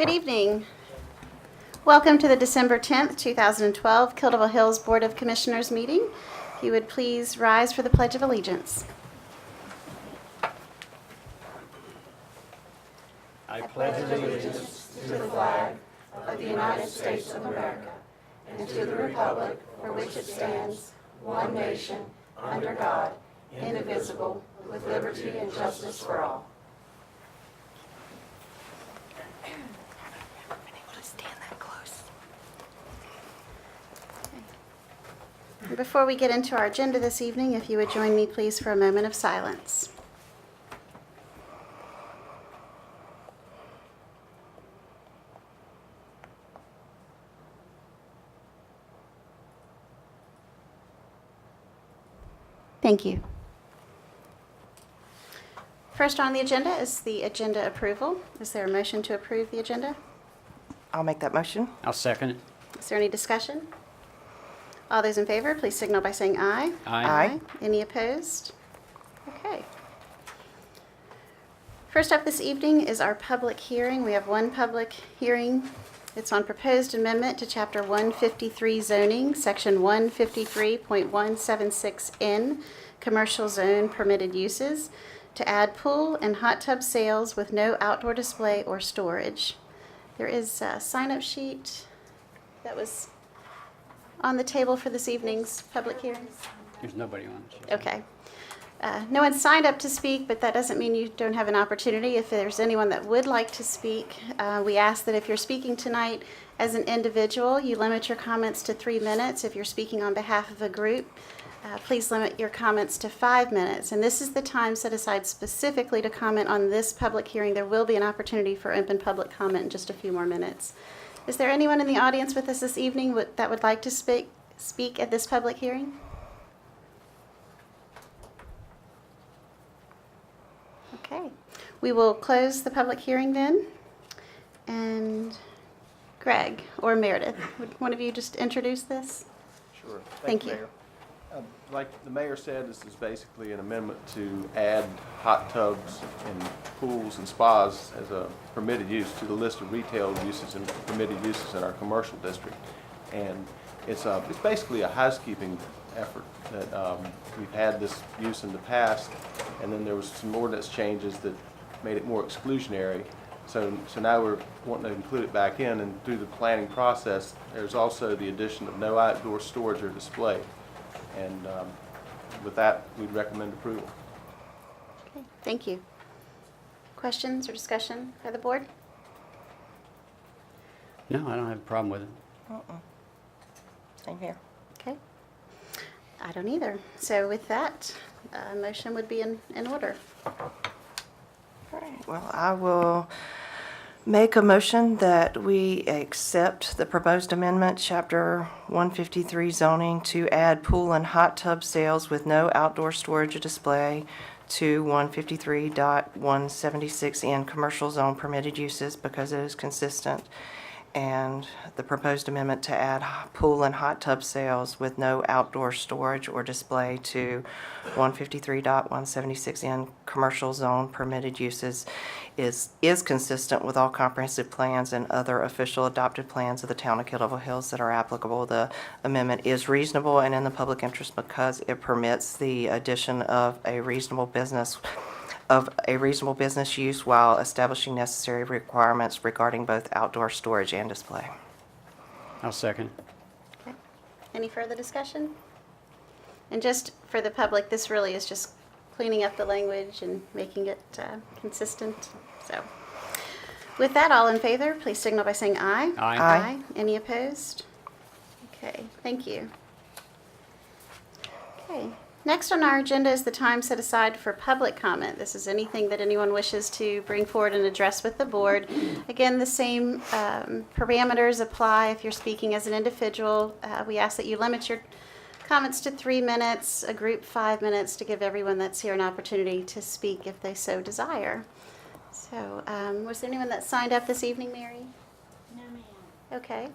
Good evening. Welcome to the December 10th, 2012 Kildaville Hills Board of Commissioners meeting. If you would please rise for the Pledge of Allegiance. I pledge allegiance to the flag of the United States of America and to the republic for which it stands, one nation, under God, indivisible, with liberty and justice for all. Before we get into our agenda this evening, if you would join me please for a moment of silence. Thank you. First on the agenda is the agenda approval. Is there a motion to approve the agenda? I'll make that motion. I'll second it. Is there any discussion? All those in favor, please signal by saying aye. Aye. Any opposed? Okay. First up this evening is our public hearing. We have one public hearing. It's on proposed amendment to Chapter 153 zoning, Section 153.176N, Commercial Zone Permitted Uses, to add pool and hot tub sales with no outdoor display or storage. There is a sign-up sheet that was on the table for this evening's public hearing. There's nobody on. Okay. No one signed up to speak, but that doesn't mean you don't have an opportunity. If there's anyone that would like to speak, we ask that if you're speaking tonight as an individual, you limit your comments to 3 minutes. If you're speaking on behalf of a group, please limit your comments to 5 minutes. And this is the time set aside specifically to comment on this public hearing. There will be an opportunity for open public comment in just a few more minutes. Is there anyone in the audience with us this evening that would like to speak at this public hearing? Okay. We will close the public hearing then. And Greg or Meredith, would one of you just introduce this? Sure. Thank you. Mayor. Like the mayor said, this is basically an amendment to add hot tubs and pools and spas as a permitted use to the list of retail uses and permitted uses in our commercial district. And it's basically a housekeeping effort that we've had this use in the past, and then there was some ordinance changes that made it more exclusionary. So now we're wanting to include it back in, and through the planning process, there's also the addition of no outdoor storage or display. And with that, we'd recommend approval. Okay. Thank you. Questions or discussion by the board? No, I don't have a problem with it. Same here. Okay. I don't either. So with that, a motion would be in order. All right. Well, I will make a motion that we accept the proposed amendment, Chapter 153 zoning, to add pool and hot tub sales with no outdoor storage or display to 153.176N commercial zone permitted uses because it is consistent, and the proposed amendment to add pool and hot tub sales with no outdoor storage or display to 153.176N commercial zone permitted uses is consistent with all comprehensive plans and other official adopted plans of the town of Kildaville Hills that are applicable. The amendment is reasonable and in the public interest because it permits the addition of a reasonable business use while establishing necessary requirements regarding both outdoor storage and display. I'll second. Okay. Any further discussion? And just for the public, this really is just cleaning up the language and making it consistent. So with that, all in favor, please signal by saying aye. Aye. Aye. Any opposed? Okay, thank you. Okay. Next on our agenda is the time set aside for public comment. This is anything that anyone wishes to bring forward and address with the board. Again, the same parameters apply if you're speaking as an individual. We ask that you limit your comments to 3 minutes, a group 5 minutes, to give everyone that's here an opportunity to speak if they so desire. So, was there anyone that signed up this evening, Mary? No, ma'am. Okay.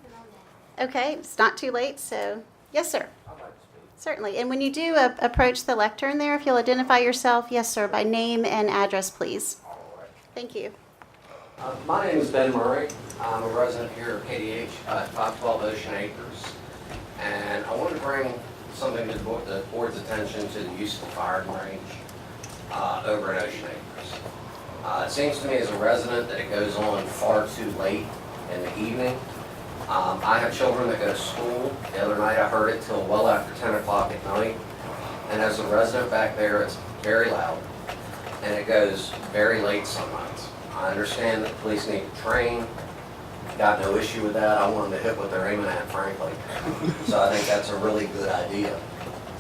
Okay, it's not too late, so yes, sir. Certainly. And when you do approach the lectern there, if you'll identify yourself, yes, sir, by name and address, please. Thank you. My name is Ben Murray. I'm a resident here at KDH at 512 Ocean Acres. And I wanted to bring something to the board's attention to the useful firing range over at Ocean Acres. It seems to me as a resident that it goes on far too late in the evening. I have children that go to school. The other night I heard it till well after 10 o'clock at night. And as a resident back there, it's very loud. And it goes very late some nights. I understand that the police need to train. Got no issue with that. I want them to hit what they're aiming at, frankly. So I think that's a really good idea.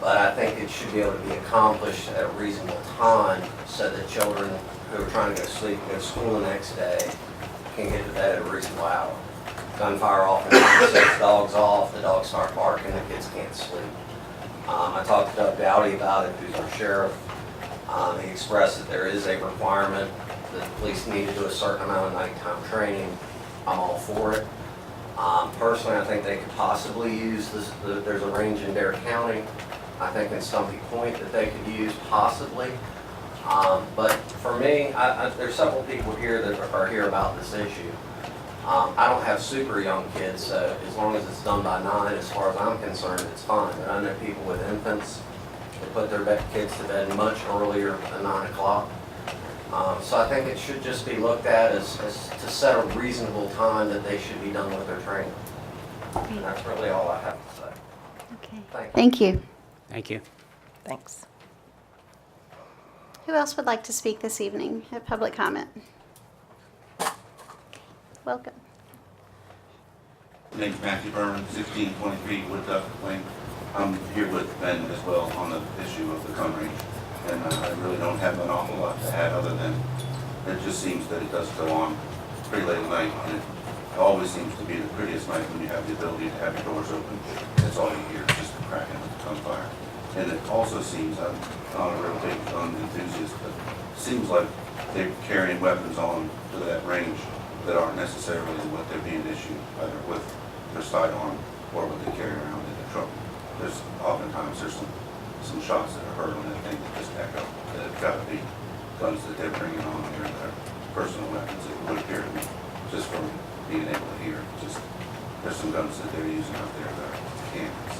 But I think it should be able to be accomplished at a reasonable time so that children who are trying to go to sleep and go to school the next day can get to bed at a reasonable hour. Gunfire off and sets dogs off, the dogs start barking, the kids can't sleep. I talked to Doug Dowdy about it, who's our sheriff. He expressed that there is a requirement that the police need to do a certain amount of nighttime training. I'm all for it. Personally, I think they could possibly use this. There's a range in Dare County, I think in Stumpy Point, that they could use possibly. But for me, there's several people here that are here about this issue. I don't have super young kids, so as long as it's done by 9, as far as I'm concerned, it's fine. But I know people with infants that put their kids to bed much earlier than 9 o'clock. So I think it should just be looked at as to set a reasonable time that they should be done with their training. And that's really all I have to say. Okay. Thank you. Thank you. Thanks. Who else would like to speak this evening? Have public comment. Welcome. My name's Matthew Berman, 1623 Wood Duck Lane. I'm here with Ben as well on the issue of the gun range. And I really don't have an awful lot to add other than it just seems that it does go on pretty late at night. And it always seems to be the prettiest night when you have the ability to have your doors open. That's all you hear, just the cracking of the gunfire. And it also seems, I'm not a real big gun enthusiast, but it seems like they're carrying weapons on to that range that aren't necessarily what they're being issued, either with their sidearm or what they carry around in their truck. There's oftentimes some shots that are heard on that thing that just echo that have got to be guns that they're bringing on here that are personal weapons. It would appear to me, just from being able to hear, just there's some guns that they're using out there that are cannons.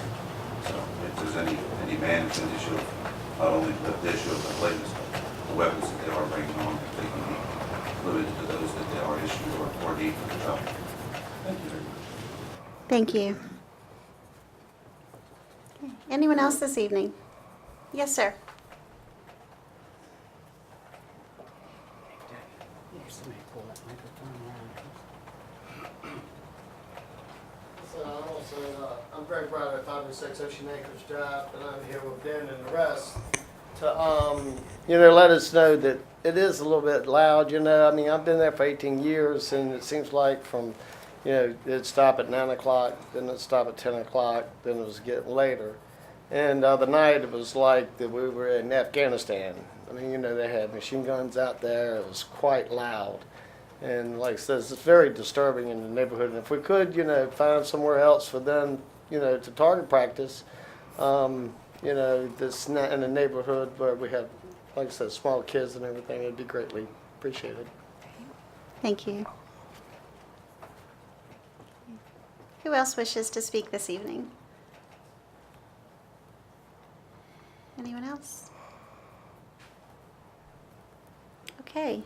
So if there's any management issue of not only the issue of the blatants, but the weapons that they are bringing on, if they can be limited to those that they are issued or need for the job. Thank you very much. Thank you. Okay. Anyone else this evening? Yes, sir. Somebody pull that microphone around. So I'm Greg Brother at 506 Ocean Acres Drive, and I'm here with Ben and the rest to, let us know that it is a little bit loud, I mean, I've been there for 18 years, and it seems like from, it'd stop at 9 o'clock, then it'd stop at 10 o'clock, then it was getting later. And the other night, it was like that we were in Afghanistan. I mean, they had machine guns out there. It was quite loud. And like I said, it's very disturbing in the neighborhood. And if we could, find somewhere else for them, to target practice, that's not in a neighborhood where we have, like I said, small kids and everything, it'd be greatly appreciated. Thank you. Who else wishes to speak this evening? Anyone else? Okay.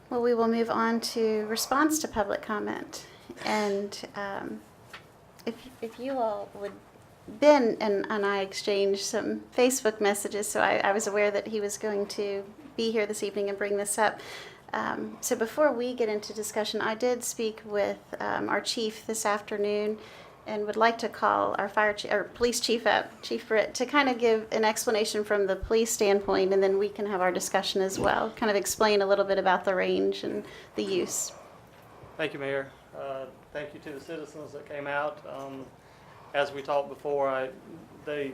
Well, we will move on to response to public comment. And if you all would, Ben and I exchanged some Facebook messages, so I was aware that he was going to be here this evening and bring this up. So before we get into discussion, I did speak with our chief this afternoon and would like to call our police chief up, Chief Britt, to kind of give an explanation from the police standpoint, and then we can have our discussion as well, kind of explain a little bit about the range and the use. Thank you, Mayor. Thank you to the citizens that came out. As we talked before, they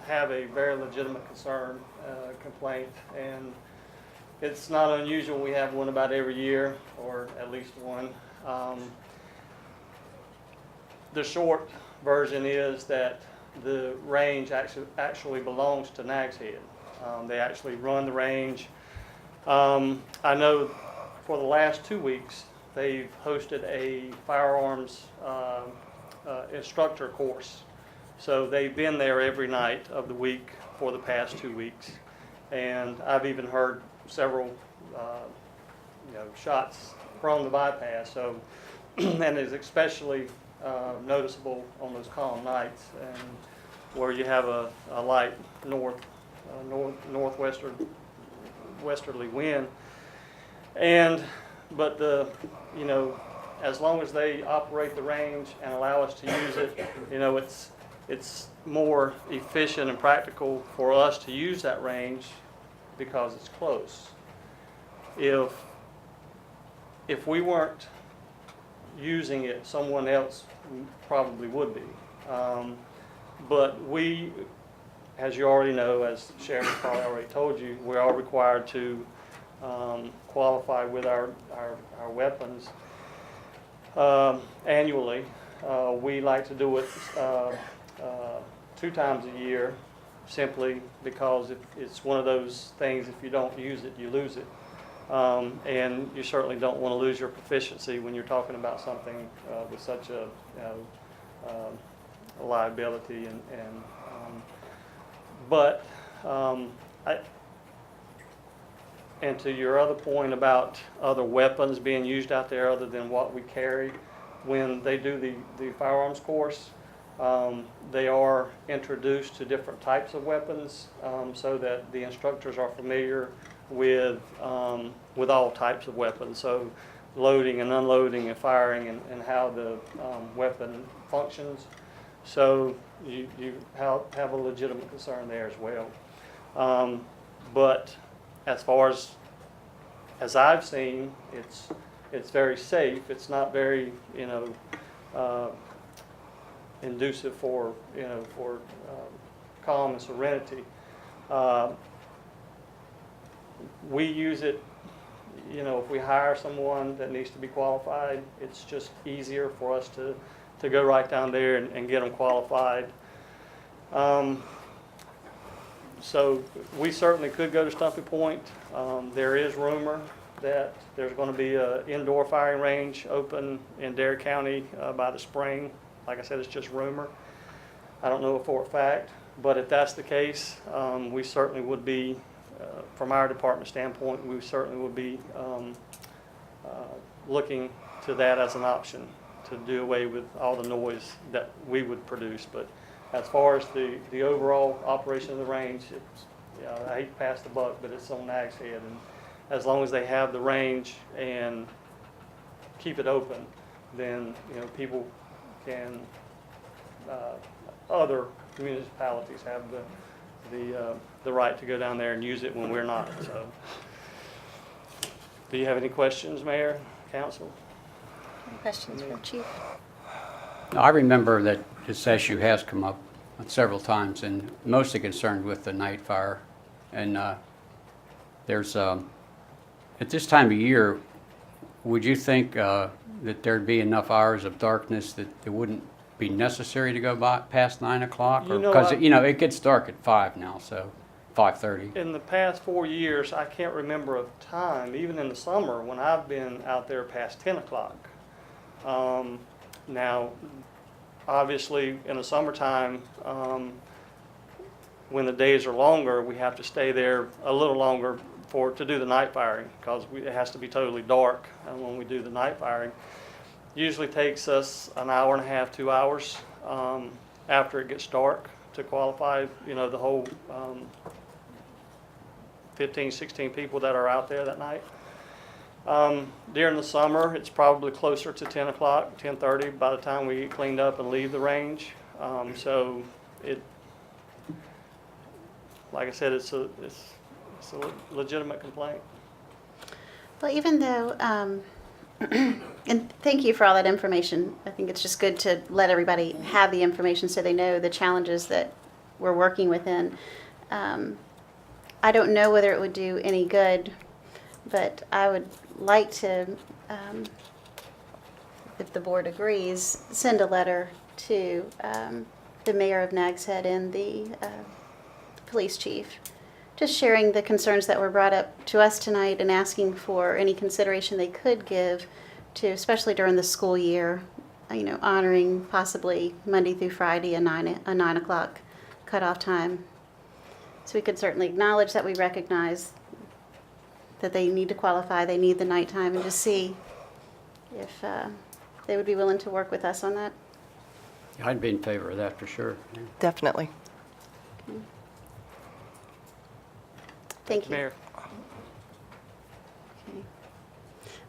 have a very legitimate concern, complaint, and it's not unusual. We have one about every year, or at least one. The short version is that the range actually belongs to Nags Head. They actually run the range. I know for the last 2 weeks, they've hosted a firearms instructor course. So they've been there every night of the week for the past 2 weeks. And I've even heard several shots from the bypass. So, and it's especially noticeable on those calm nights and where you have a light northwesterly wind. But as long as they operate the range and allow us to use it, it's more efficient and practical for us to use that range because it's close. If we weren't using it, someone else probably would be. But we, as you already know, as Sheriff probably already told you, we are required to qualify with our weapons annually. We like to do it 2 times a year, simply because it's one of those things, if you don't use it, you lose it. And you certainly don't want to lose your proficiency when you're talking about something with such a liability. And to your other point about other weapons being used out there other than what we carry, when they do the firearms course, they are introduced to different types of weapons so that the instructors are familiar with all types of weapons. So loading and unloading and firing and how the weapon functions. So you have a legitimate concern there as well. But as far as I've seen, it's very safe. It's not very inducive for calm and serenity. We use it, if we hire someone that needs to be qualified, it's just easier for us to go right down there and get them qualified. So we certainly could go to Stumpy Point. There is rumor that there's going to be an indoor firing range open in Dare County by the spring. Like I said, it's just rumor. I don't know it for a fact, but if that's the case, we certainly would be, from our department standpoint, we certainly would be looking to that as an option to do away with all the noise that we would produce. But as far as the overall operation of the range, it's, I hate to pass the buck, but it's on NAG's head. And as long as they have the range and keep it open, then people can, other municipalities have the right to go down there and use it when we're not. So, do you have any questions, Mayor, Council? Any questions for Chief? I remember that this issue has come up several times, and mostly concerned with the night fire. And there's, at this time of year, would you think that there'd be enough hours of darkness that it wouldn't be necessary to go past 9 o'clock? Because it gets dark at 5 now, so 5:30. In the past 4 years, I can't remember a time, even in the summer, when I've been out there past 10 o'clock. Now, obviously, in the summertime, when the days are longer, we have to stay there a little longer to do the night firing, because it has to be totally dark when we do the night firing. Usually takes us an hour and a half, 2 hours after it gets dark to qualify, the whole 15, 16 people that are out there that night. During the summer, it's probably closer to 10 o'clock, 10:30 by the time we get cleaned up and leave the range. So like I said, it's a legitimate complaint. Well, even though, and thank you for all that information. I think it's just good to let everybody have the information so they know the challenges that we're working within. I don't know whether it would do any good, but I would like to, if the board agrees, send a letter to the mayor of Nags Head and the police chief just sharing the concerns that were brought up to us tonight and asking for any consideration they could give to, especially during the school year, honoring possibly Monday through Friday a 9 o'clock cutoff time. So we could certainly acknowledge that we recognize that they need to qualify, they need the nighttime, and just see if they would be willing to work with us on that. I'd be in favor of that for sure. Definitely. Thank you. Mayor. Okay.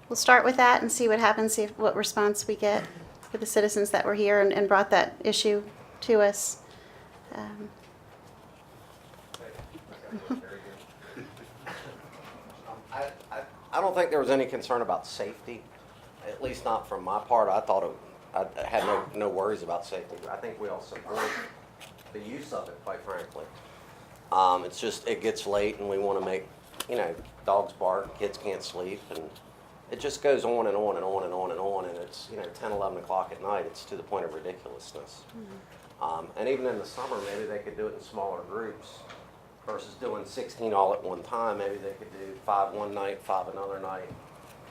We'll start with that and see what happens, see what response we get for the citizens that were here and brought that issue to us. I don't think there was any concern about safety, at least not from my part. I had no worries about safety. I think we all support the use of it, quite frankly. It's just, it gets late and we want to make, dogs bark, kids can't sleep, and it just goes on and on and on and on and on, and it's, 10, 11 o'clock at night. It's to the point of ridiculousness. And even in the summer, maybe they could do it in smaller groups versus doing 16 all at one time. Maybe they could do 5 one night, 5 another night,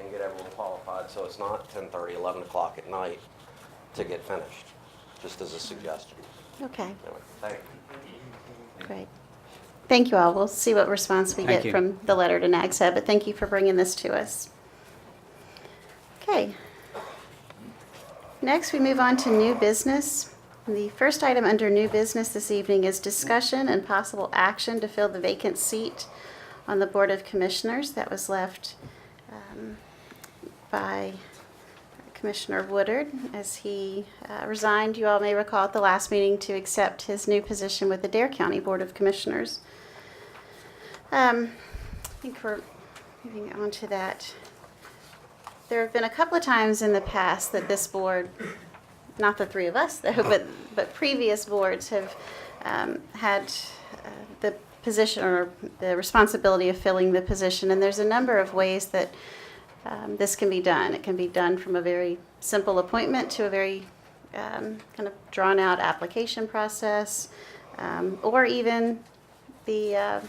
and get everyone qualified, so it's not 10:30, 11 o'clock at night to get finished, just as a suggestion. Okay, Anyway, thank you. great. Thank you all. We'll see what response we Thank get you. from the letter to NAGSA, but thank you for bringing this to us. Okay. Next, we move on to new business. The first item under new business this evening is discussion and possible action to fill the vacant seat on the Board of Commissioners that was left by Commissioner Woodard as he resigned, you all may recall, at the last meeting to accept his new position with the Dare County Board of Commissioners. I think we're moving on to that. There have been a couple of times in the past that this board, not the three of us though, but previous boards have had the position or the responsibility of filling the position, and there's a number of ways that this can be done. It can be done from a very simple appointment to a very kind of drawn-out application process, or even the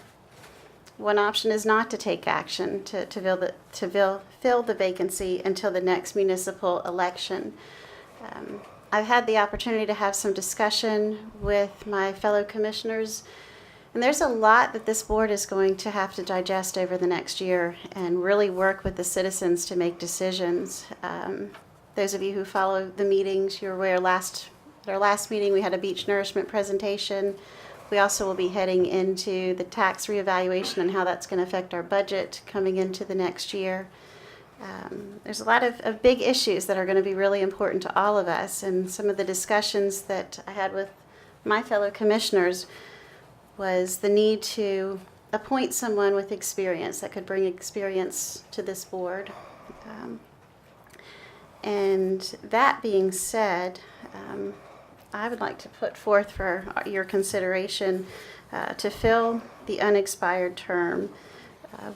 one option is not to take action to fill the vacancy until the next municipal election. I've had the opportunity to have some discussion with my fellow commissioners, and there's a lot that this board is going to have to digest over the next year and really work with the citizens to make decisions. Those of you who follow the meetings, you're aware at our last meeting we had a beach nourishment presentation. We also will be heading into the tax reevaluation and how that's going to affect our budget coming into the next year. There's a lot of big issues that are going to be really important to all of us, and some of the discussions that I had with my fellow commissioners was the need to appoint someone with experience that could bring experience to this board. And that being said, I would like to put forth for your consideration to fill the unexpired term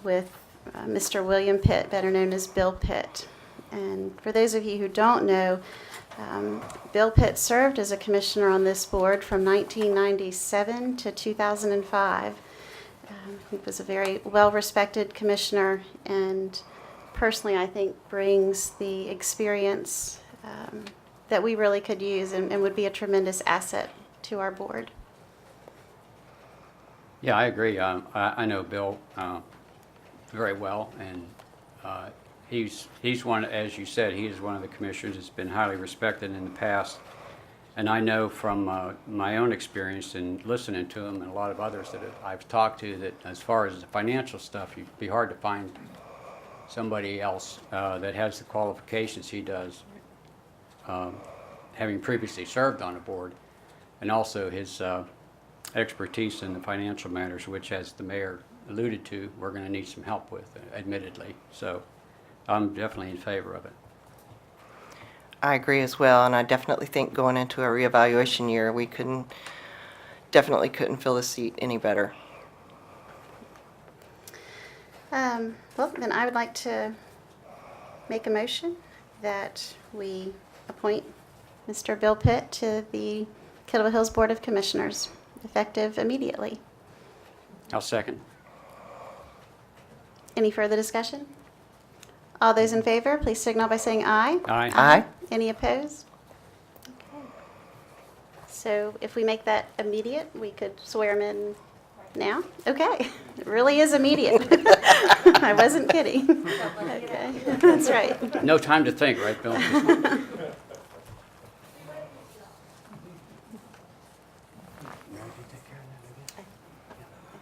with Mr. William Pitt, better known as Bill Pitt. And for those of you who don't know, Bill Pitt served as a commissioner on this board from 1997 to 2005. He was a very well-respected commissioner, and personally I think brings the experience that we really could use and would be a tremendous asset to our board. Yeah, I agree. I know Bill very well, and he's one, as you said, he is one of the commissioners that's been highly respected in the past. And I know from my own experience in listening to him and a lot of others that I've talked to that as far as the financial stuff, it'd be hard to find somebody else that has the qualifications he does, having previously served on a board, and also his expertise in the financial matters, which, as the mayor alluded to, we're going to need some help with, admittedly. So I'm definitely in favor of it. I agree as well, and I definitely think going into a reevaluation year, we definitely couldn't fill the seat any better. Well, then I would like to make a motion that we appoint Mr. Bill Pitt to the Kettleville Hills Board of Commissioners, effective immediately. I'll second. Any further discussion? All those in favor, please signal by saying aye. Aye. Aye. Any opposed? Okay. So if we make that immediate, we could swear him in now? Okay. It really is immediate. I wasn't kidding. Okay. That's right. No time to think, right, Bill? I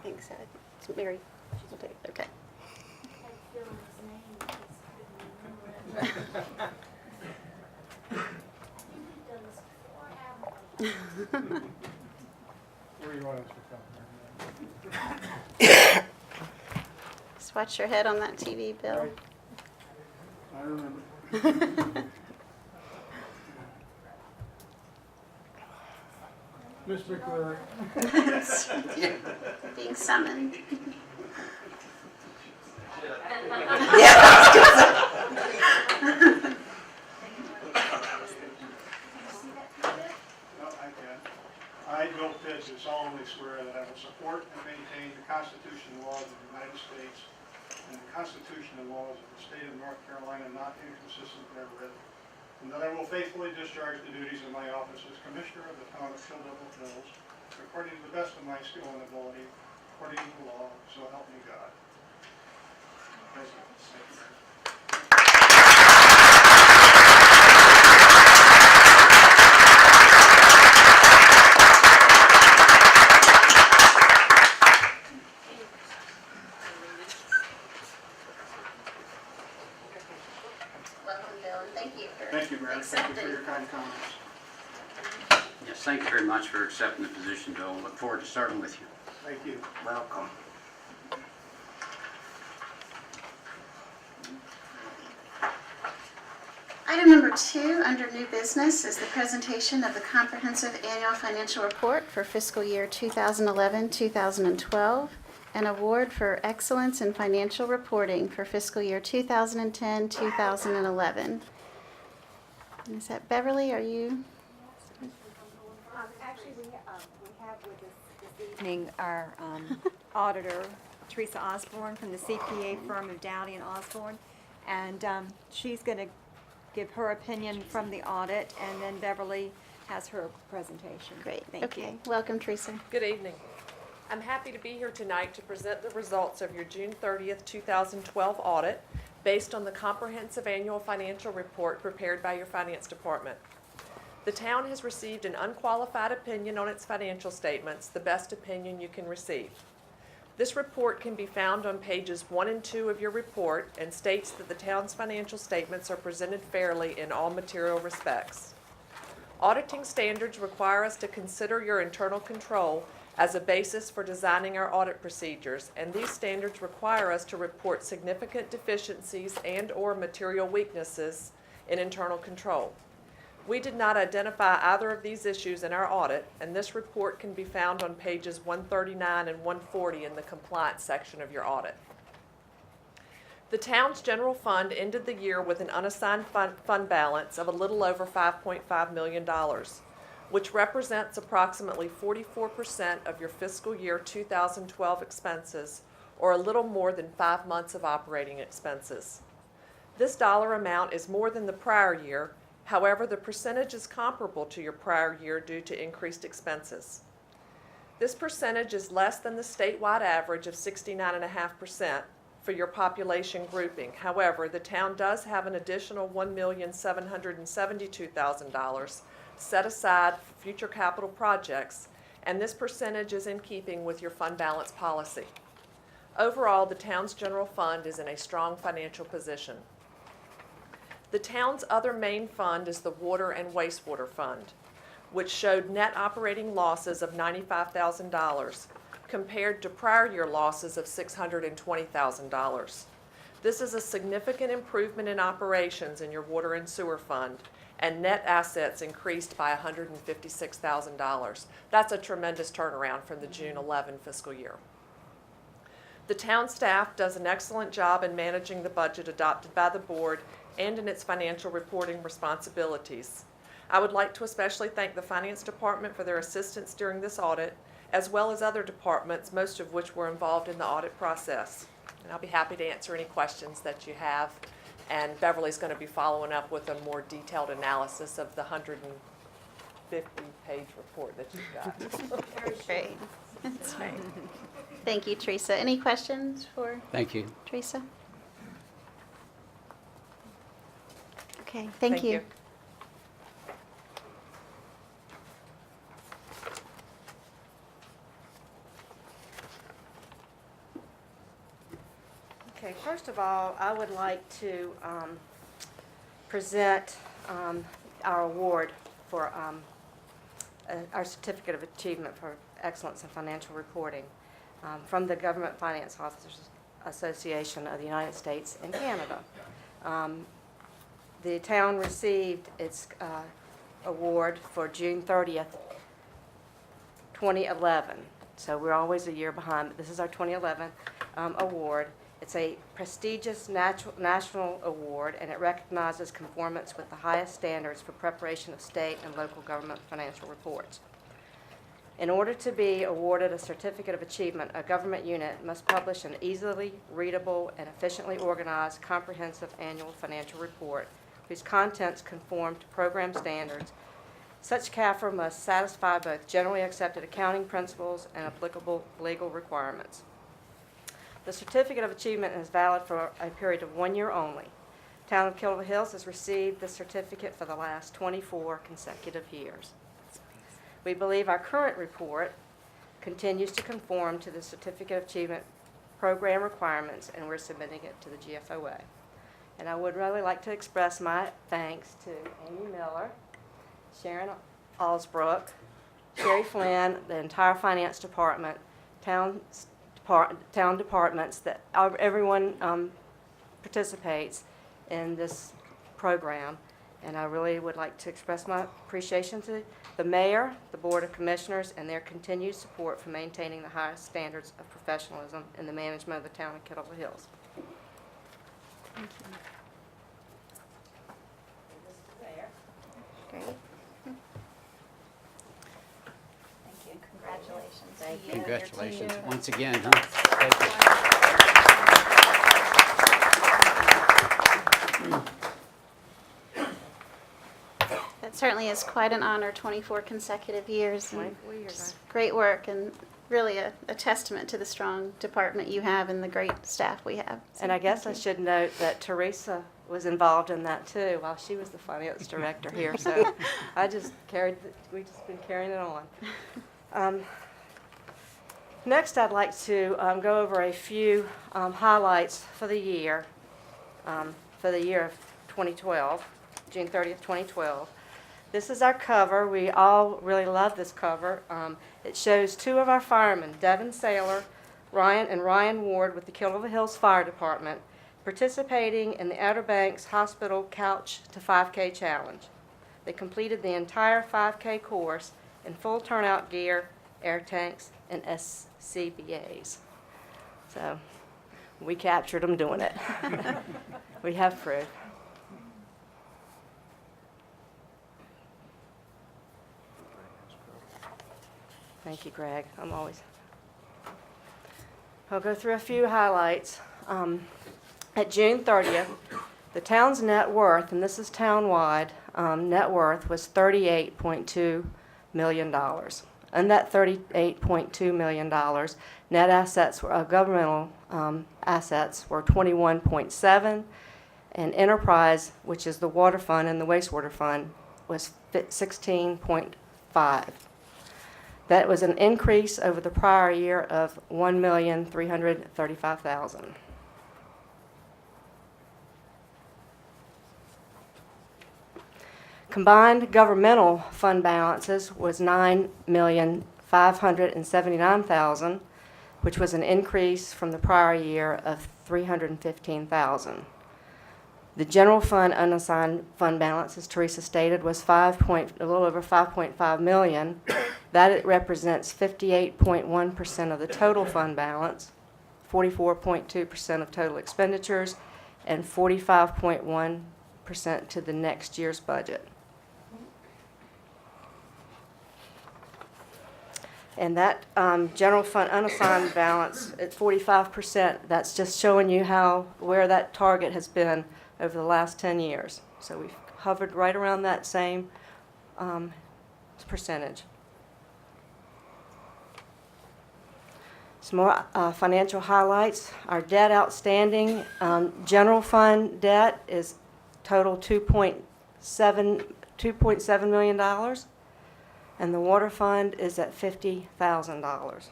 think so. It's Mary. She'll take it. Okay. Where do you want us to come? Just watch your head on that TV, Bill. I remember. Ms. McClure, Being summoned. no, I can. I, Bill Pitt, do solemnly swear that I will support and maintain the Constitution and laws of the United States and the Constitution and laws of the state of North Carolina not inconsistent therewith, and that I will faithfully discharge the duties of my office as Commissioner of the Town of Kill Devil Hills according to the best of my skill and ability, according to the law, so help me God. Thank you. Thank you very much. Welcome, Bill, and thank you for Thank you, Mary. Thank you for your kind comments. Yes, thank you very much for accepting the position, Bill. I look forward to starting with you. Thank you. Welcome. Item number 2 under new business is the presentation of the comprehensive annual financial report for fiscal year 2011-2012, an award for excellence in financial reporting for fiscal year 2010-2011. Is that Beverly? Are you? Actually, we have with us this evening our auditor, Teresa Osborne from the CPA firm of Dowdy and Osborne. And she's going to give her opinion from the audit, and then Beverly has her presentation. Great. Thank Okay. you. Welcome, Teresa. Good evening. I'm happy to be here tonight to present the results of your June 30th, 2012 audit based on the comprehensive annual financial report prepared by your finance department. The town has received an unqualified opinion on its financial statements, the best opinion you can receive. This report can be found on pages 1 and 2 of your report and states that the town's financial statements are presented fairly in all material respects. Auditing standards require us to consider your internal control as a basis for designing our audit procedures, and these standards require us to report significant deficiencies and/or material weaknesses in internal control. We did not identify either of these issues in our audit, and this report can be found on pages 139 and 140 in the compliance section of your audit. The town's general fund ended the year with an unassigned fund balance of a little over $5.5 million, which represents approximately 44% of your fiscal year 2012 expenses, or a little more than 5 months of operating expenses. This dollar amount is more than the prior year. However, the percentage is comparable to your prior year due to increased expenses. This percentage is less than the statewide average of 69.5% for your population grouping. However, the town does have an additional $1,772,000 set aside for future capital projects, and this percentage is in keeping with your fund balance policy. Overall, the town's general fund is in a strong financial position. The town's other main fund is the Water and Wastewater Fund, which showed net operating losses of $95,000 compared to prior year losses of $620,000. This is a significant improvement in operations in your water and sewer fund, and net assets increased by $156,000. That's a tremendous turnaround from the June 11 fiscal year. The town staff does an excellent job in managing the budget adopted by the board and in its financial reporting responsibilities. I would like to especially thank the Finance Department for their assistance during this audit, as well as other departments, most of which were involved in the audit process. And I'll be happy to answer any questions that you have. And Beverly's going to be following up with a more detailed analysis of the 150-page report that you've got. Great. That's right. Thank you, Teresa. Any questions for Thank you. Teresa? Okay, thank you. Okay, first of all, I would like to present our award for our Certificate of Achievement for Excellence in Financial Reporting from the Government Finance Officers Association of the United States and Canada. The town received its award for June 30th, 2011. So we're always a year behind, but this is our 2011 award. It's a prestigious national award, and it recognizes conformance with the highest standards for preparation of state and local government financial reports. In order to be awarded a Certificate of Achievement, a government unit must publish an easily readable and efficiently organized comprehensive annual financial report whose contents conform to program standards. Such CAFR must satisfy both generally accepted accounting principles and applicable legal requirements. The Certificate of Achievement is valid for a period of 1 year only. Town of Killable Hills has received the certificate for the last 24 consecutive years. We believe our current report continues to conform to the Certificate of Achievement program requirements, and we're submitting it to the GFOA. And I would really like to express my thanks to Amy Miller, Sharon Alsbrook, Sherry Flynn, the entire finance department, town departments, that everyone participates in this program. And I really would like to express my appreciation to the mayor, the Board of Commissioners, and their continued support for maintaining the highest standards of professionalism in the management of the town of Killable Hills. Thank you. Great. Thank you. Congratulations. Thank you. Congratulations Your team. once again, huh? Thank you. That certainly is quite an honor, 24 consecutive years. And 24 years, just great work, and really a testament to the strong department you have and the great staff we have. So And I guess I thank you. should note that Teresa was involved in that too while she was the finance director here. So we just been carrying it on. Next, I'd like to go over a few highlights for the year of 2012, June 30th, 2012. This is our cover. We all really love this cover. It shows two of our firemen, Devin Saylor, Ryan Ward with the Killable Hills Fire Department, participating in the Outer Banks Hospital Couch to 5K Challenge. They completed the entire 5K course in full turnout gear, air tanks, and SCBAs. So we captured them doing it. We have proof. Thank you, Greg. I'll go through a few highlights. At June 30th, the town's net worth, and this is townwide, net worth was $38.2 million. And that $38.2 million, net assets, governmental assets, were 21.7, and enterprise, which is the water fund and the wastewater fund, was 16.5. That was an increase over the prior year of $1,335,000. Combined governmental fund balances was $9,579,000, which was an increase from the prior year of $315,000. The general fund unassigned fund balance, as Teresa stated, was a little over $5.5 million. That represents 58.1% of the total fund balance, 44.2% of total expenditures, and 45.1% to the next year's budget. And that general fund unassigned balance at 45%, that's just showing you where that target has been over the last 10 years. So we've hovered right around that same percentage. Some more financial highlights. Our debt outstanding, general fund debt is total $2.7 million, and the water fund is at $50,000.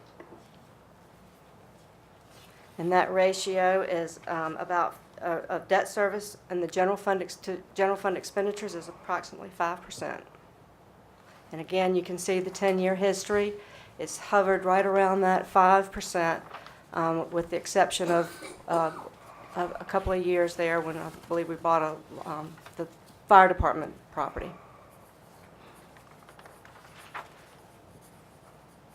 And that ratio is about of debt service and the general fund expenditures is approximately 5%. And again, you can see the 10-year history. It's hovered right around that 5%, with the exception of a couple of years there when I believe we bought the fire department property.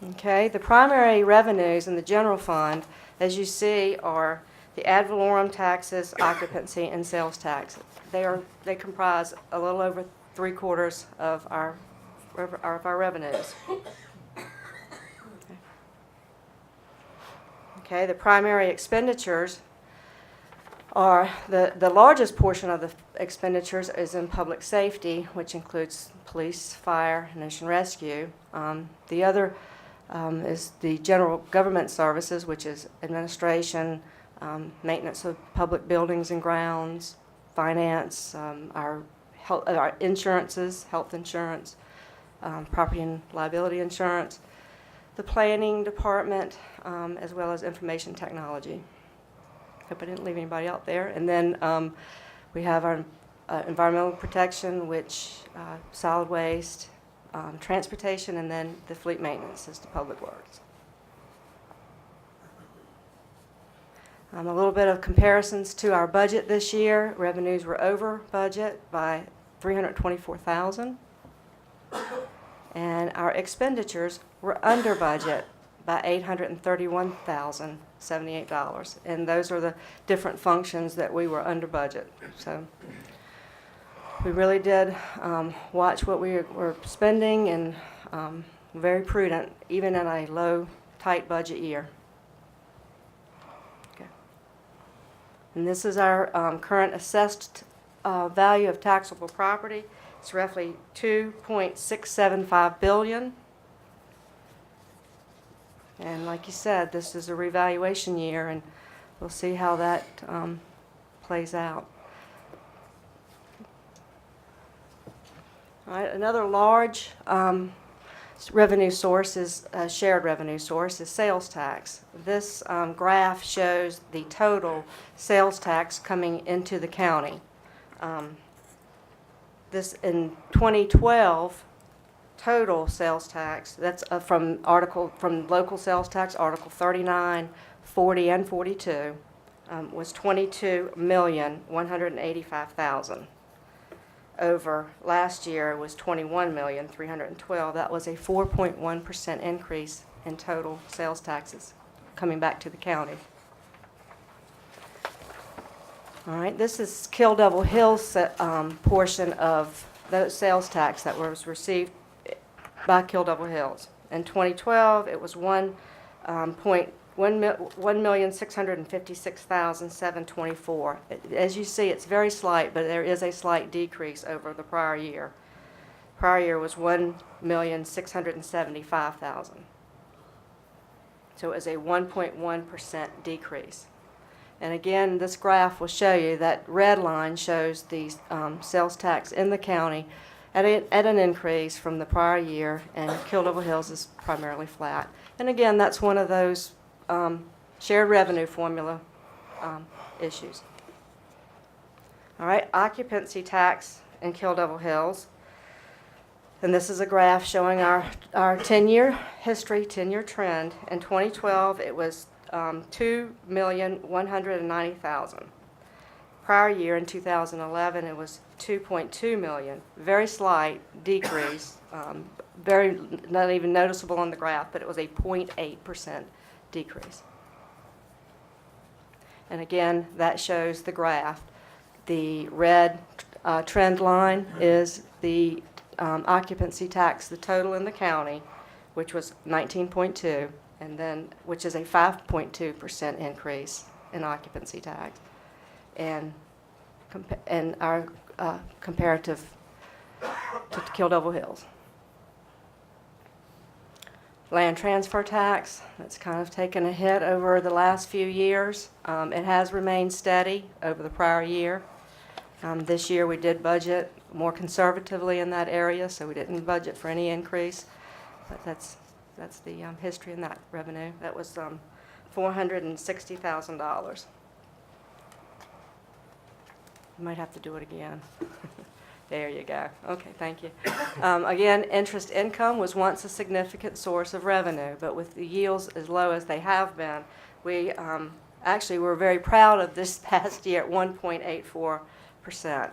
Okay, the primary revenues in the general fund, as you see, are the ad valorem taxes, occupancy, and sales tax. They comprise a little over 3/4 of our revenues. Okay, the primary expenditures are the largest portion of the expenditures is in public safety, which includes police, fire, and ocean rescue. The other is the general government services, which is administration, maintenance of public buildings and grounds, finance, our insurances, health insurance, property and liability insurance, the planning department, as well as information technology. Hope I didn't leave anybody out there. And then we have our environmental protection, which solid waste, transportation, and then the fleet maintenance is the public works. A little bit of comparisons to our budget this year. Revenues were over budget by $324,000, and our expenditures were under budget by $831,078, and those are the different functions that we were under budget. So we really did watch what we were spending, and very prudent, even in a low, tight budget year. Okay. And this is our current assessed value of taxable property. It's roughly $2.675 billion. And like you said, this is a revaluation year, and we'll see how that plays out. All right, another large revenue source is shared revenue source is sales tax. This graph shows the total sales tax coming into the county. This in 2012. Total sales tax, that's from local sales tax, Article 39, 40, and 42, was $22,185,000. Over last year was $21,312,000. That was a 4.1% increase in total sales taxes coming back to the county. All right, this is Kill Devil Hills portion of the sales tax that was received by Kill Devil Hills. In 2012, it was $1,656,724. As you see, it's very slight, but there is a slight decrease over the prior year. Prior year was $1,675,000. So it was a 1.1% decrease. And again, this graph will show you that red line shows the sales tax in the county at an increase from the prior year, and Kill Devil Hills is primarily flat. And again, that's one of those shared revenue formula issues. All right, occupancy tax in Kill Devil Hills. And this is a graph showing our 10-year history, 10-year trend. In 2012, it was $2,190,000. Prior year, in 2011, it was $2.2 million. Very slight decrease, very not even noticeable on the graph, but it was a 0.8% decrease. And again, that shows the graph. The red trend line is the occupancy tax, the total in the county, which was 19.2, and then, which is a 5.2% increase in occupancy tax. And our comparative to Kill Devil Hills. Land transfer tax, that's kind of taken a hit over the last few years. It has remained steady over the prior year. This year we did budget more conservatively in that area, so we didn't budget for any increase. But that's the history in that revenue. That was $460,000. You might have to do it again. There you go. Okay, thank you. Again, interest income was once a significant source of revenue, but with the yields as low as they have been, we actually were very proud of this past year at 1.84%.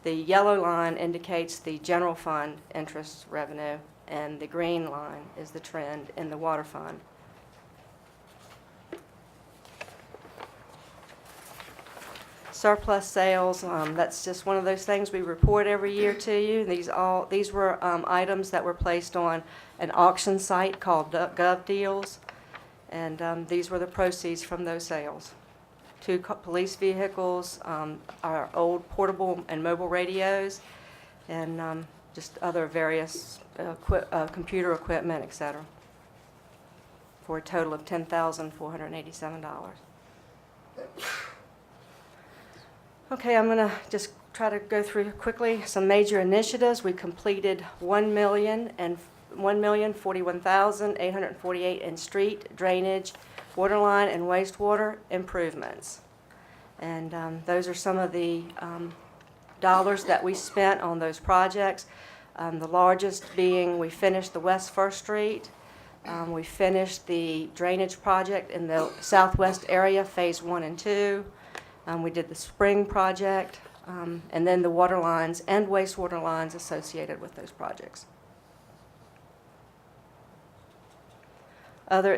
The yellow line indicates the general fund interest revenue, and the green line is the trend in the water fund. Surplus sales, that's just one of those things we report every year to you. These were items that were placed on an auction site called Gov Deals, and these were the proceeds from those sales. 2 police vehicles, our old portable and mobile radios, and just other various computer equipment, etc., for a total of $10,487. Okay, I'm going to just try to go through quickly some major initiatives. We completed 1,041,848 in street, drainage, water line, and wastewater improvements. And those are some of the dollars that we spent on those projects. The largest being we finished the West First Street. We finished the drainage project in the southwest area, phase 1 and 2. We did the spring project, and then the water lines and wastewater lines associated with those projects. Other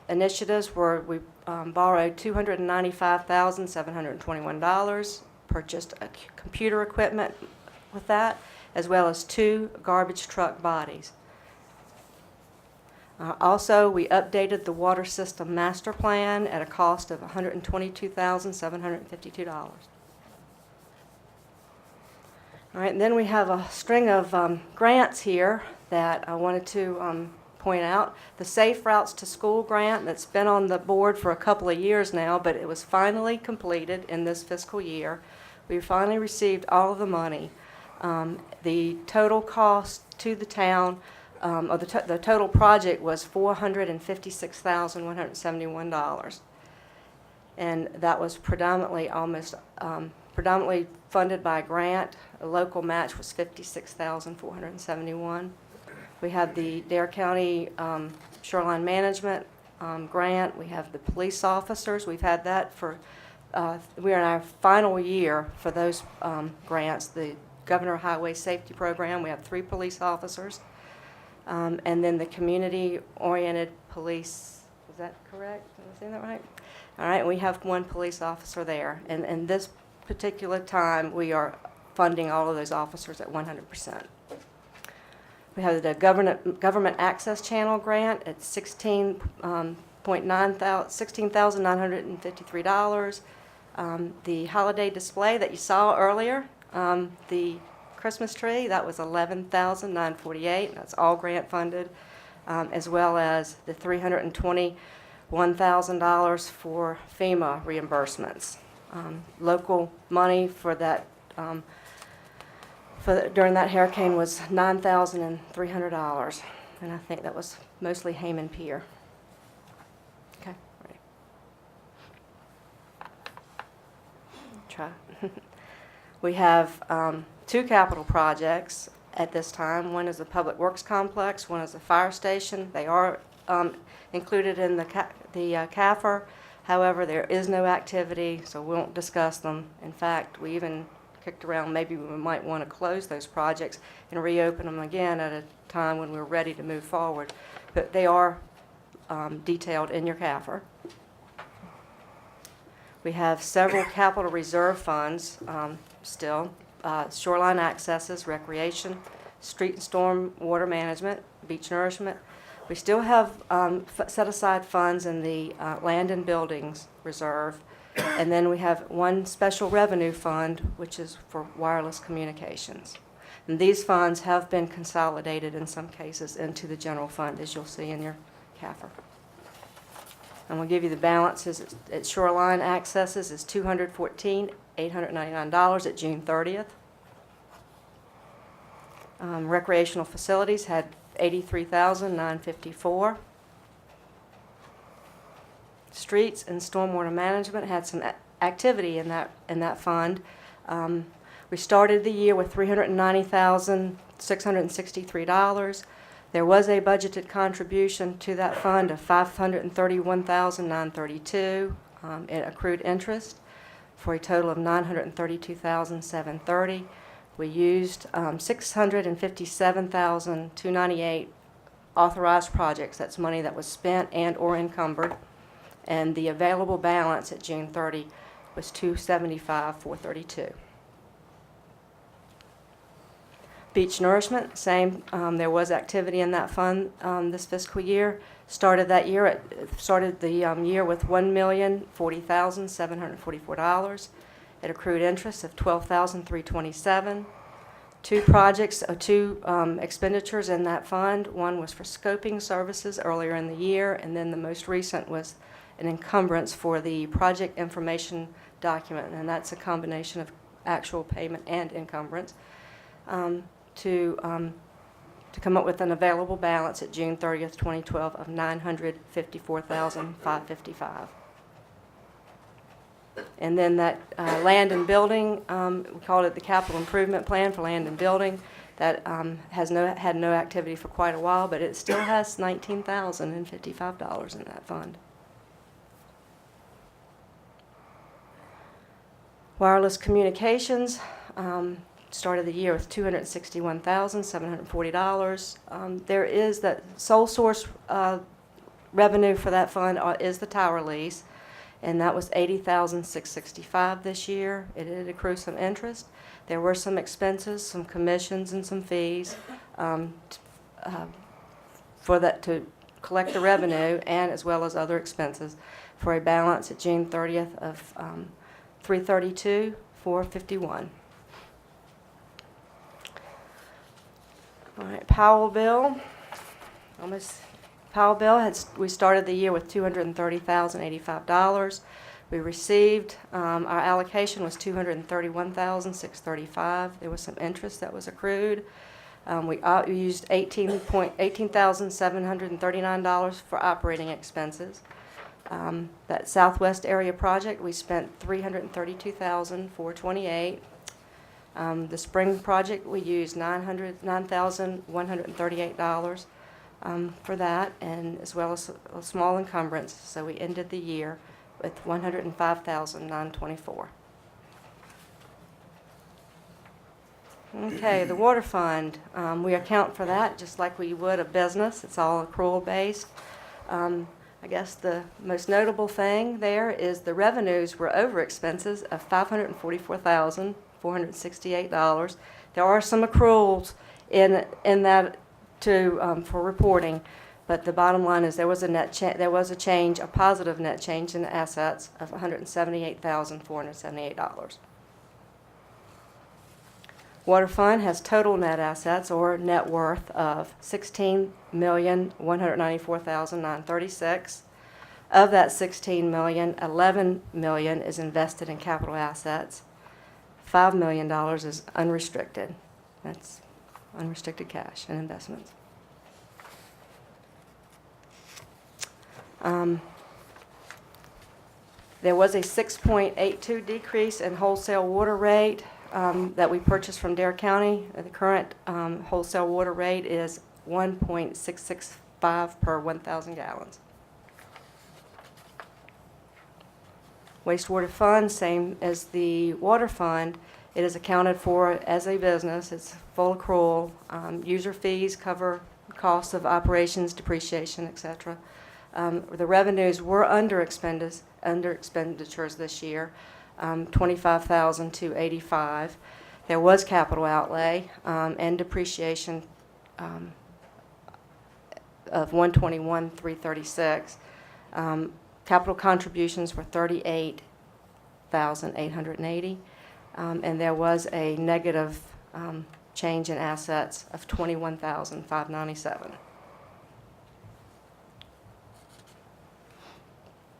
initiatives were we borrowed $295,721, purchased computer equipment with that, as well as 2 garbage truck bodies. Also, we updated the water system master plan at a cost of $122,752. All right, and then we have a string of grants here that I wanted to point out. The Safe Routes to School grant that's been on the board for a couple of years now, but it was finally completed in this fiscal year. We finally received all of the money. The total cost to the town, or the total project was $456,171, and that was predominantly funded by a grant. A local match was $56,471. We have the Dare County Shoreline Management grant. We have the police officers. We've had that for we're in our final year for those grants. The Governor Highway Safety Program. We have 3 police officers. And then the community-oriented police, is that correct? Am I saying that right? All right, we have 1 police officer there. And this particular time, we are funding all of those officers at 100%. We have the Government Access Channel grant at $16,953. The holiday display that you saw earlier, the Christmas tree, that was $11,948. That's all grant funded, as well as the $321,000 for FEMA reimbursements. Local money for that during that hurricane was $9,300, and I think that was mostly Hayman Pier. Okay, ready. Try. We have 2 capital projects at this time. One is the Public Works Complex, one is the fire station. They are included in the CAFR. However, there is no activity, so we won't discuss them. In fact, we even kicked around maybe we might want to close those projects and reopen them again at a time when we're ready to move forward. But they are detailed in your CAFR. We have several capital reserve funds still. Shoreline accesses, recreation, street and storm water management, beach nourishment. We still have set aside funds in the land and buildings reserve. And then we have one special revenue fund, which is for wireless communications. And these funds have been consolidated in some cases into the general fund, as you'll see in your CAFR. And we'll give you the balances at Shoreline Accesses is $214,899 at June 30th. Recreational facilities had $83,954. Streets and stormwater management had some activity in that fund. We started the year with $390,663. There was a budgeted contribution to that fund of $531,932 in accrued interest for a total of $932,730. We used $657,298 authorized projects. That's money that was spent and or encumbered. And the available balance at June 30 was $275,432. Beach nourishment, same. There was activity in that fund this fiscal year. Started the year with $1,040,744. It accrued interest of $12,327. Two expenditures in that fund. One was for scoping services earlier in the year, and then the most recent was an encumbrance for the project information document, and that's a combination of actual payment and encumbrance. To come up with an available balance at June 30th, 2012 of $954,555. And then that land and building, we called it the capital improvement plan for land and building. That had no activity for quite a while, but it still has $19,055 in that fund. Wireless communications. Started the year with $261,740. There is that sole source revenue for that fund is the tower lease, and that was $80,665 this year. It did accrue some interest. There were some expenses, some commissions, and some fees for that to collect the revenue, and as well as other expenses, for a balance at June 30th of $332,451. All right, Powellville. We started the year with $230,085. We received, our allocation was $231,635. There was some interest that was accrued. We used $18,739 for operating expenses. That Southwest area project, we spent $332,428. The spring project, we used $9,138 for that, and as well as a small encumbrance. So we ended the year with $105,924. Okay, the water fund. We account for that just like we would a business. It's all accrual based. I guess the most notable thing there is the revenues were over expenses of $544,468. There are some accruals in that for reporting, but the bottom line is there was a positive net change in assets of $178,478. Water fund has total net assets or net worth of $16,194,936. Of that $16 million, $11 million is invested in capital assets. $5 million is unrestricted. That's unrestricted cash and investments. There was a 6.82 decrease in wholesale water rate that we purchased from Dare County. The current wholesale water rate is 1.665 per 1,000 gallons. Wastewater fund, same as the water fund. It is accounted for as a business. It's full accrual. User fees cover costs of operations, depreciation, etc. The revenues were under expenditures this year, $25,285. There was capital outlay and depreciation of $121,336. Capital contributions were $38,880, and there was a negative change in assets of $21,597.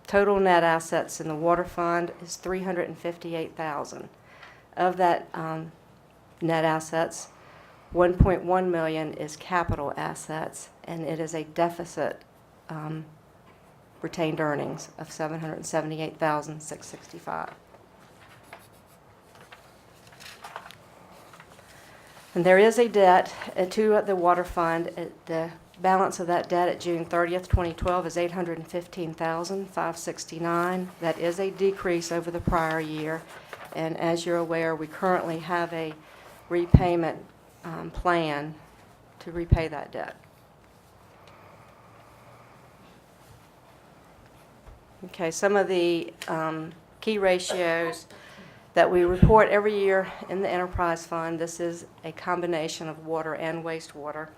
Total net assets in the water fund is $358,000. Of that net assets, $1.1 million is capital assets, and it is a deficit retained earnings of $778,665. And there is a debt to the water fund. The balance of that debt at June 30th, 2012 is $815,569. That is a decrease over the prior year. And as you're aware, we currently have a repayment plan to repay that debt. Okay, some of the key ratios that we report every year in the enterprise fund, this is a combination of water and wastewater,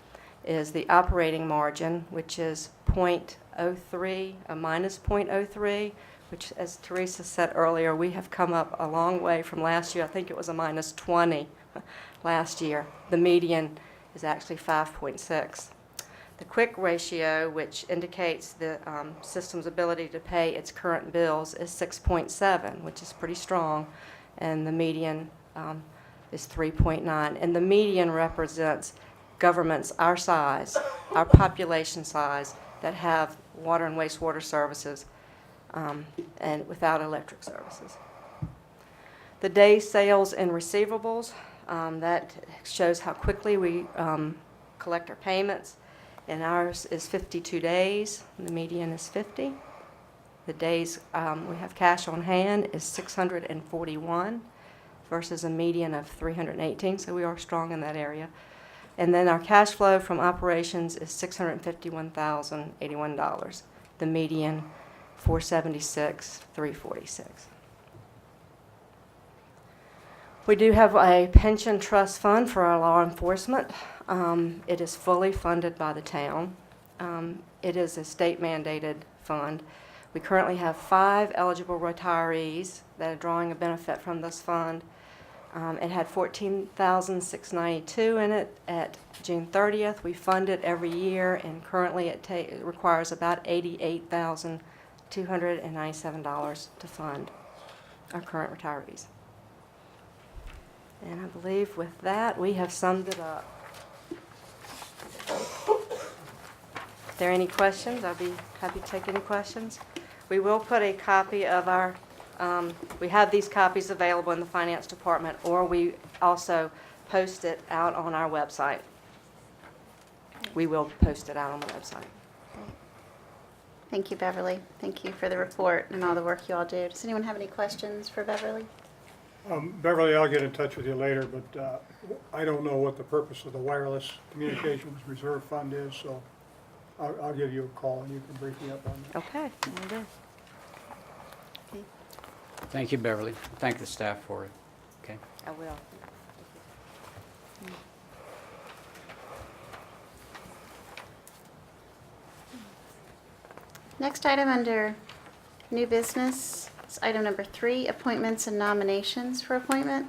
is the operating margin, which is .03, a minus .03, which, as Teresa said earlier, we have come up a long way from last year. I think it was a minus 20 last year. The median is actually 5.6. The quick ratio, which indicates the system's ability to pay its current bills, is 6.7, which is pretty strong, and the median is 3.9. And the median represents governments our size, our population size, that have water and wastewater services and without electric services. The days sales and receivables, that shows how quickly we collect our payments. And ours is 52 days, and the median is 50. The days we have cash on hand is 641 versus a median of 318, so we are strong in that area. And then our cash flow from operations is $651,081. The median, $476,346. We do have a pension trust fund for our law enforcement. It is fully funded by the town. It is a state-mandated fund. We currently have 5 eligible retirees that are drawing a benefit from this fund. It had $14,692 in it at June 30th. We fund it every year, and currently it requires about $88,297 to fund our current retirees. And I believe with that, we have summed it up. If there are any questions, I'll be happy to take any questions. We will put a copy of our, we have these copies available in the finance department, or we also post it out on our website. We will post it out on the website. Thank you, Beverly. Thank you for the report and all the work you all do. Does anyone have any questions for Beverly? Beverly, I'll get in touch with you later, but I don't know what the purpose of the wireless communications reserve fund is, so I'll give you a call and you can brief me up on that. Okay, will do. Thank you, Beverly. Thank the staff for it. Okay. I will. Next item under new business is item number 3, appointments and nominations for appointment.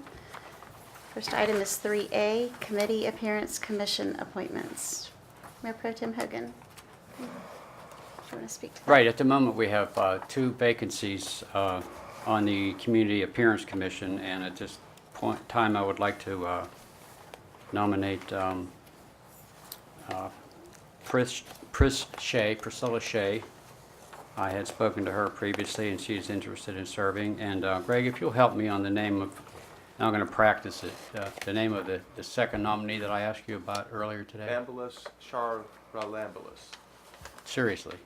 First item is 3A, committee appearance commission appointments. Mayor Pro Tem Hogan, do you want to speak to that? Right, at the moment, we have 2 vacancies on the Community Appearance Commission, and at this time, I would like to nominate Priscilla Shea. I had spoken to her previously, and she is interested in serving. And Greg, if you'll help me on the name of, now I'm going to practice it, the name of the second nominee that I asked you about earlier today. Bambulis Charalambulis. Seriously?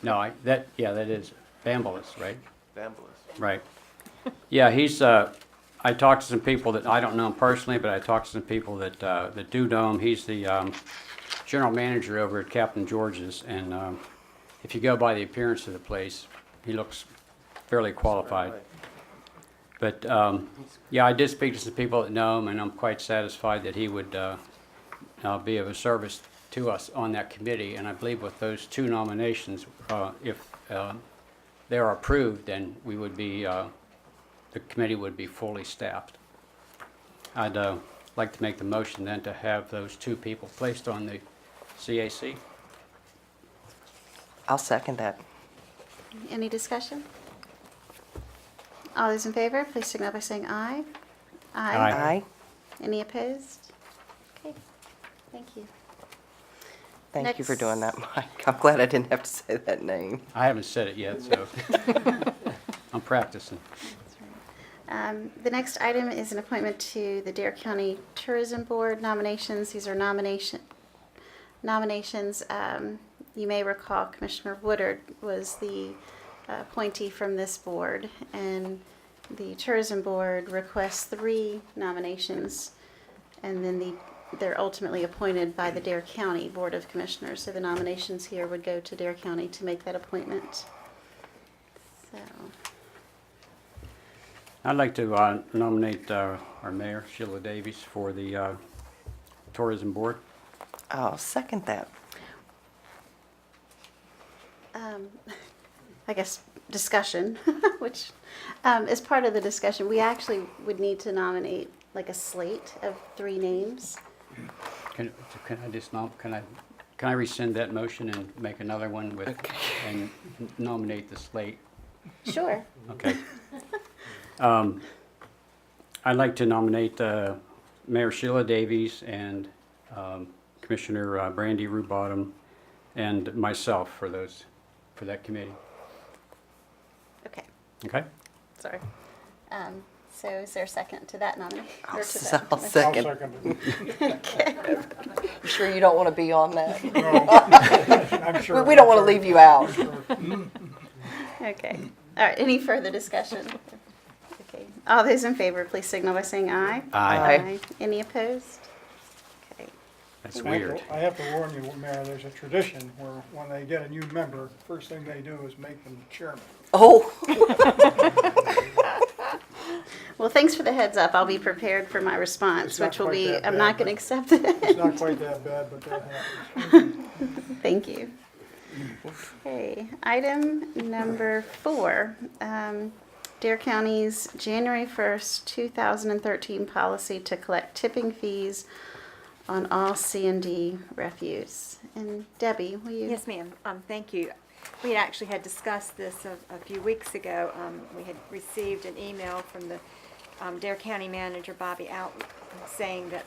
No, that is Bambulis, right? Bambulis. Right. Yeah, he's, I talked to some people that, I don't know him personally, but I talked to some people that do know him. He's the general manager over at Captain George's, and if you go by the appearance of the place, he looks fairly qualified. But, yeah, I did speak to some people that know him, and I'm quite satisfied that he would be of a service to us on that committee. And I believe with those two nominations, if they are approved, then we would be, the committee would be fully staffed. I'd like to make the motion then to have those two people placed on the CAC. I'll second that. Any discussion? All those in favor, please signal by saying aye. Aye. Aye. Any opposed? Okay, thank you. Thank you for doing Next. that, Mike. I'm glad I didn't have to say that name. I haven't said it yet, so I'm practicing. The next item is an appointment to the Dare County Tourism Board nominations. These are nominations. You may recall Commissioner Woodard was the appointee from this board, and the Tourism Board requests 3 nominations, and then they're ultimately appointed by the Dare County Board of Commissioners. So the nominations here would go to Dare County to make that appointment. So, I'd like to nominate our mayor, Sheila Davies, for the Tourism Board. I'll second that. I guess discussion, which as part of the discussion, we actually would need to nominate like a slate of 3 names. Can I just can I rescind that motion and make another one with and nominate the slate? Sure. Okay. I'd like to nominate Mayor Sheila Davies and Commissioner Brandy Rubottom and myself for that committee. Okay. Okay? Sorry. So is there a second to that nomination? I'll or to that I'll I'll second. second it. You sure you don't want to be on that? No, I'm sure. We don't want to leave you out. Okay. All right. Any further discussion? Okay. All those in favor, please signal by saying aye. Aye. Any opposed? Okay. That's I have weird. to- I have to warn you, Mayor, there's a tradition where when they get a new member, first thing they do is make them chairman. Oh, Well, thanks for the heads up. I'll be prepared for my response, It's not which will quite be, that I'm bad, not going to but- accept it. It's not quite that bad, but that happens. Thank you. Okay, item number 4, Dare County's January 1st, 2013 policy to collect tipping fees on all C&D refuse. And Debbie, will you? Yes, ma'am. Thank you. We had actually had discussed this a few weeks ago. We had received an email from the Dare County manager, Bobby Out, saying that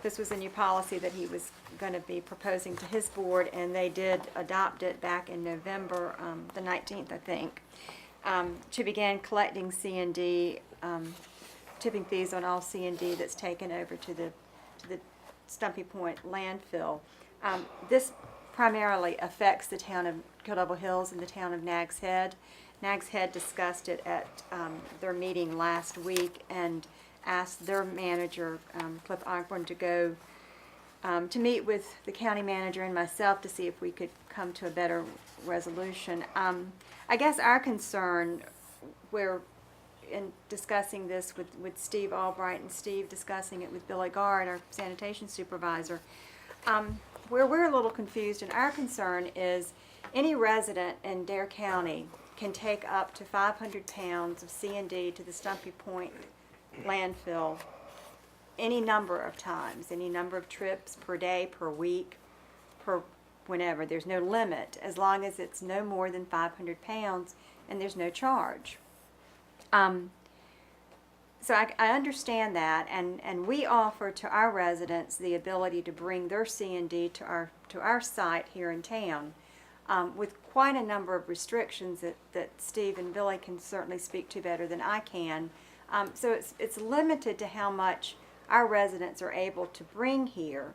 this was a new policy that he was going to be proposing to his board, and they did adopt it back in November, the 19th, I think, to begin collecting C&D, tipping fees on all C&D that's taken over to the Stumpy Point landfill. This primarily affects the town of Kill Devil Hills and the town of Nags Head. Nags Head discussed it at their meeting last week and asked their manager, Cliff Osborne, to go to meet with the county manager and myself to see if we could come to a better resolution. I guess our concern, we're in discussing this with Steve Albright and Steve discussing it with Billy Guard, our sanitation supervisor, where we're a little confused, and our concern is any resident in Dare County can take up to 500 pounds of C&D to the Stumpy Point landfill any number of times, any number of trips per day, per week, per whenever. There's no limit, as long as it's no more than 500 pounds and there's no charge. So I understand that, and we offer to our residents the ability to bring their C&D to our site here in town, with quite a number of restrictions that Steve and Billy can certainly speak to better than I can. So it's limited to how much our residents are able to bring here,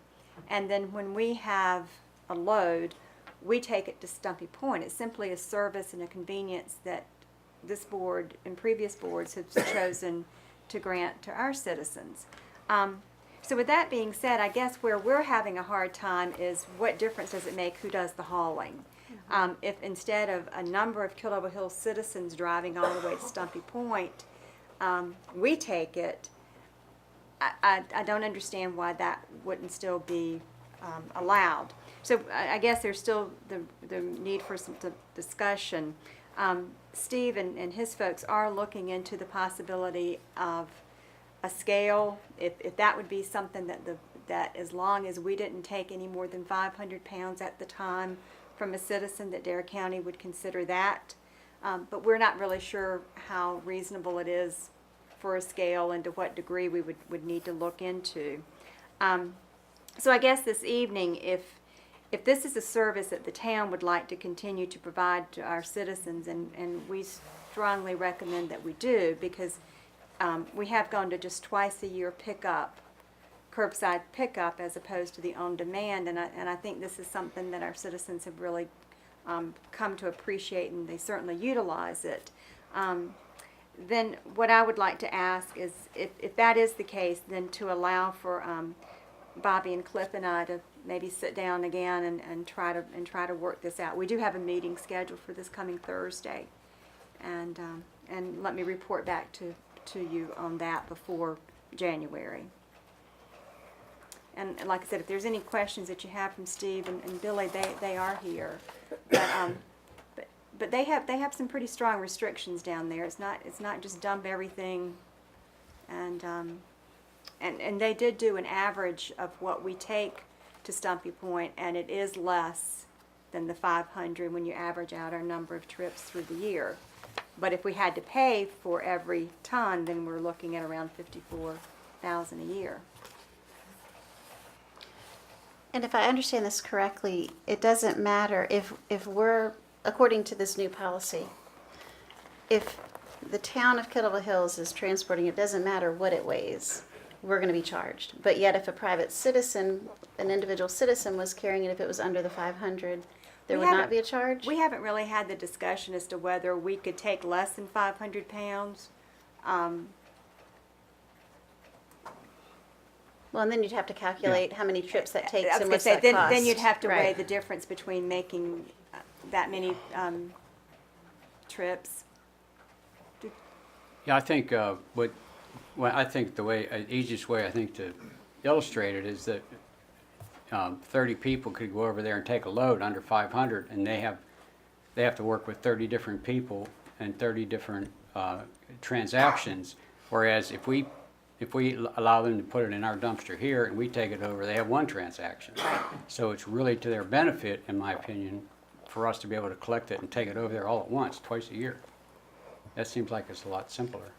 and then when we have a load, we take it to Stumpy Point. It's simply a service and a convenience that this board and previous boards have chosen to grant to our citizens. So with that being said, I guess where we're having a hard time is what difference does it make who does the hauling? If instead of a number of Kill Devil Hills citizens driving all the way to Stumpy Point, we take it, I don't understand why that wouldn't still be allowed. So I guess there's still the need for some discussion. Steve and his folks are looking into the possibility of a scale, if that would be something that as long as we didn't take any more than 500 pounds at the time from a citizen, that Dare County would consider that. But we're not really sure how reasonable it is for a scale and to what degree we would need to look into. So I guess this evening, if this is a service that the town would like to continue to provide to our citizens, and we strongly recommend that we do, because we have gone to just twice a year pickup, curbside pickup, as opposed to the on-demand, and I think this is something that our citizens have really come to appreciate, and they certainly utilize it. Then what I would like to ask is, if that is the case, then to allow for Bobby and Cliff and I to maybe sit down again and try to work this out. We do have a meeting scheduled for this coming Thursday, and let me report back to you on that before January. And like I said, if there's any questions that you have from Steve and Billy, they are here. But they have some pretty strong restrictions down there. It's not just dump everything, and they did do an average of what we take to Stumpy Point, and it is less than the 500 when you average out our number of trips through the year. But if we had to pay for every ton, then we're looking at around $54,000 a year. And if I understand this correctly, it doesn't matter if we're, according to this new policy, if the town of Kettleville Hills is transporting, it doesn't matter what it weighs, we're going to be charged. But yet if a private citizen, an individual citizen was carrying it, if it was under the 500, there would not be a charge? We haven't really had the discussion as to whether we could take less than 500 pounds. Well, and then you'd have to calculate how many trips that takes I was and going to what's say, that then cost. you'd have to weigh Right. the difference between making that many trips. Yeah, I think I think the easiest way I think to illustrate it is that 30 people could go over there and take a load under 500, and they have to work with 30 different people and 30 different transactions. Whereas if we allow them to put it in our dumpster here and we take it over, they have one transaction. So it's really to their benefit, in my opinion, for us to be able to collect it and take it over there all at once, twice a year. That seems like it's a lot simpler.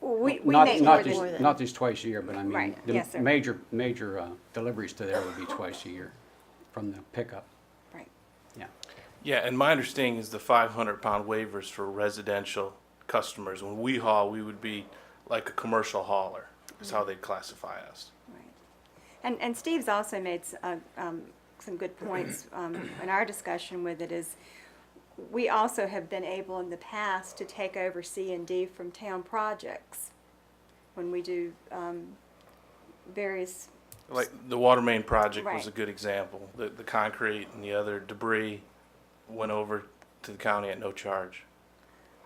We Not make more just than, not just twice a year, but I mean, Right. the Yes, sir. major deliveries to there would be twice a year from the pickup. right. Yeah. Yeah, and my understanding is the 500-pound waivers for residential customers. When we haul, we would be like a commercial hauler, is how they'd classify us. Right. And Steve's also made some good points in our discussion with it. Is we also have been able in the past to take over C&D from town projects when we do various. Like the water main project was Right. a good example. The concrete and the other debris went over to the county at no charge.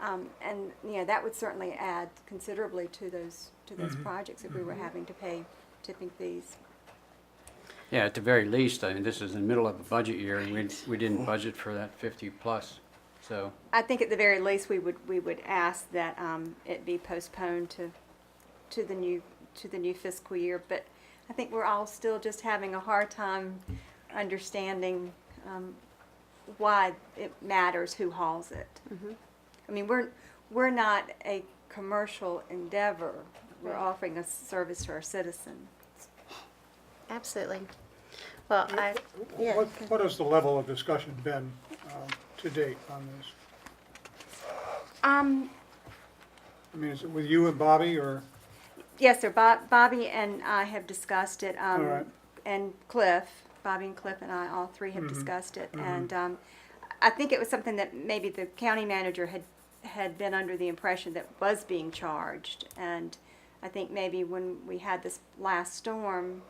And that would certainly add considerably to those projects if we were having to pay tipping fees. Yeah, at the very least, I mean, this is in the middle of a budget year, and we didn't budget for that 50 plus, so. I think at the very least we would ask that it be postponed to the new fiscal year. But I think we're all still just having a hard time understanding why it matters who hauls it. Mm-hmm. I mean, we're not a commercial endeavor. We're offering a service to our citizens. Absolutely. Well, yeah. What has the level of discussion been to date on this? I mean, is it with you and Bobby, or? Yes, sir. Bobby and I have discussed it, All right. and Cliff. Bobby and Cliff and I, all three, have discussed it. And I think it was something that maybe the county manager had been under the impression that was being charged. And I think maybe when we had this last storm,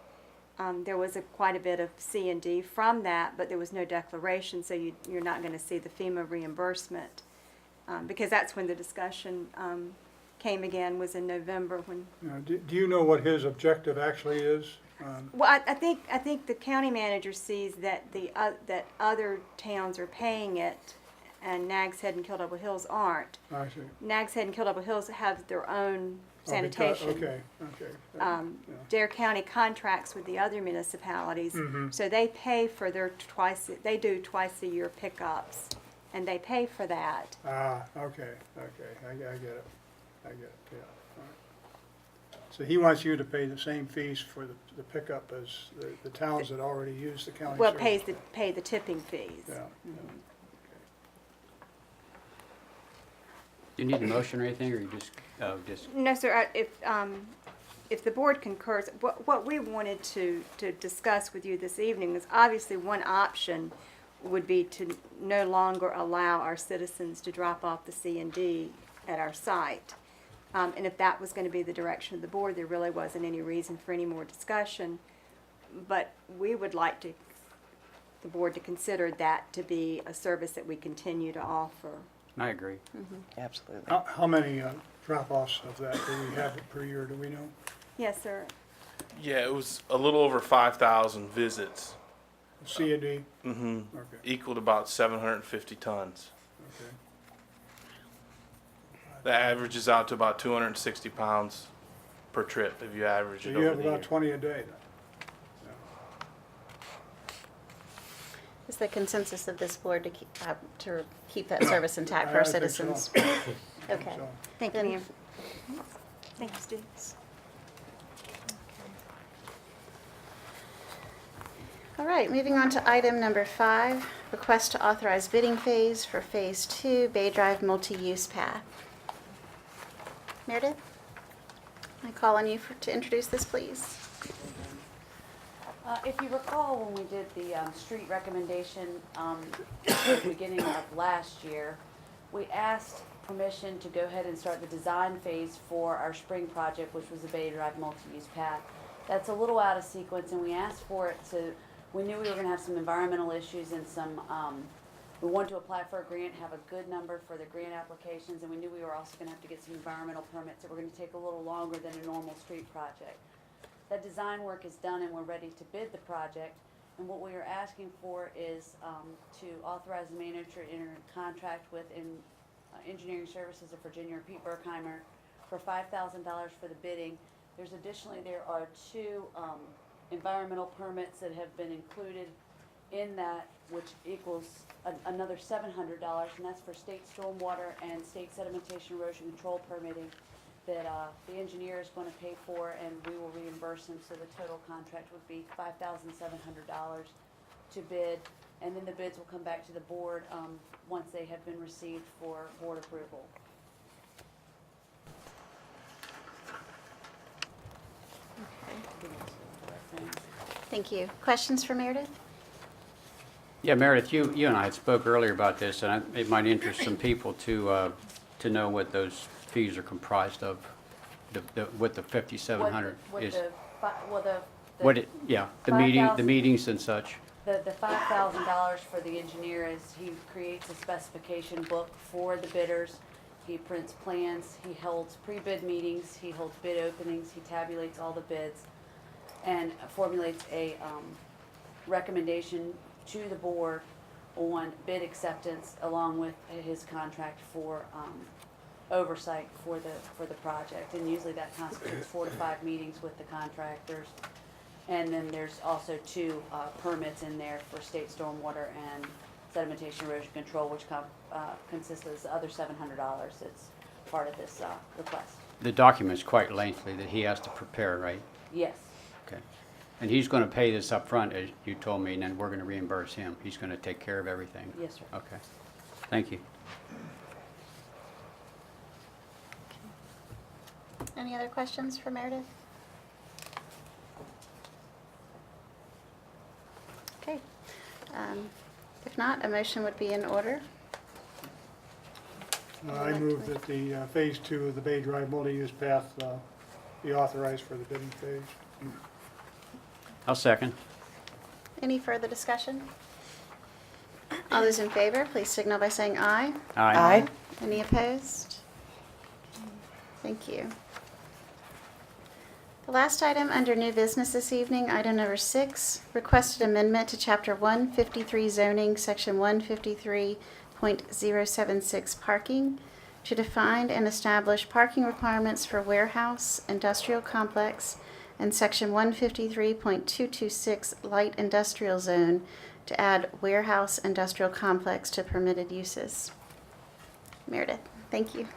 there was quite a bit of C&D from that, but there was no declaration, so you're not going to see the FEMA reimbursement, because that's when the discussion came again was in November when, Do you know what his objective actually is? well, I think the county manager sees that that other towns are paying it and Nags Head and Kill Double Hills aren't. I see. Nags Head and Kill Double Hills have their own Oh, sanitation. Okay. Dare County contracts with the other municipalities, Mhm. so they pay for their they do twice a year pickups, and they pay for that. Okay, I get it, yeah. All right. So he wants you to pay the same fees for the pickup as the towns that already use the county Well, service? pay the tipping fees. Yeah. Do you need a motion or anything, or you just, No, sir, if the board concurs, what we wanted to discuss with you this evening is obviously one option would be to no longer allow our citizens to drop off the C&D at our site. And if that was going to be the direction of the board, there really wasn't any reason for any more discussion. But we would like the board to consider that to be a service that we continue to offer. I agree. Absolutely. How many drop-offs of that do we have per year, do we know? Yes, sir. Yeah, it was a little over 5,000 visits. C&D? Mm-hmm. Okay, Equaled about 750 tons. okay. That averages out to about 260 pounds per trip if you average So it you over have the year. about 20 a day then? Is the consensus of this board to keep that service intact for our I think so. citizens? Okay. So, Thank you, Then- ma'am. Thank you, students. All right, moving on to item number 5, request to authorize bidding phase for Phase 2 Bay Drive multi-use path. Meredith, I call on you to introduce this, please. If you recall, when we did the street recommendation at the beginning of last year, we asked permission to go ahead and start the design phase for our spring project, which was the Bay Drive multi-use path. That's a little out of sequence, and we asked for it to, we knew we were going to have some environmental issues and some, we wanted to apply for a grant, have a good number for the grant applications, and we knew we were also going to have to get some environmental permits that were going to take a little longer than a normal street project. That design work is done and we're ready to bid the project. And what we are asking for is to authorize the manager to enter a contract with Engineering Services of Virginia, or Pete Berkheimer, for $5,000 for the bidding. There's additionally, there are 2 environmental permits that have been included in that, which equals another $700, and that's for state stormwater and state sedimentation erosion control permitting that the engineer is going to pay for, and we will reimburse him, so the total contract would be $5,700 to bid, and then the bids will come back to the board once they have been received for board approval. Thank you. Questions for Meredith? Yeah, Meredith, you and I had spoke earlier about this, and it might interest some people to know what those fees are comprised of, what the 5,700 is. The meetings and such. The $5,000 for the engineer is he creates a specification book for the bidders. He prints plans, he holds pre-bid meetings, he holds bid openings, he tabulates all the bids, and formulates a recommendation to the board on bid acceptance, along with his contract for oversight for the project. And usually that constitutes 4 to 5 meetings with the contractors. And then there's also 2 permits in there for state stormwater and sedimentation erosion control, which consists of this other $700 that's part of this request. The document's quite lengthy that he has to prepare, right? Yes. Okay. And he's going to pay this up front, as you told me, and then we're going to reimburse him. He's going to take care of everything. Yes, sir. Okay. Thank you. Any other questions for Meredith? Okay. If not, a motion would be in order. I move that the Phase 2 of the Bay Drive multi-use path be authorized for the bidding phase. I'll second. Any further discussion? All those in favor, please signal by saying aye. Aye. Any opposed? Thank you. The last item under new business this evening, item number 6, requested amendment to Chapter 153 zoning, Section 153.076 parking to define and establish parking requirements for warehouse, industrial complex, and Section 153.226 light industrial zone to add warehouse, industrial complex to permitted uses. Meredith, thank you.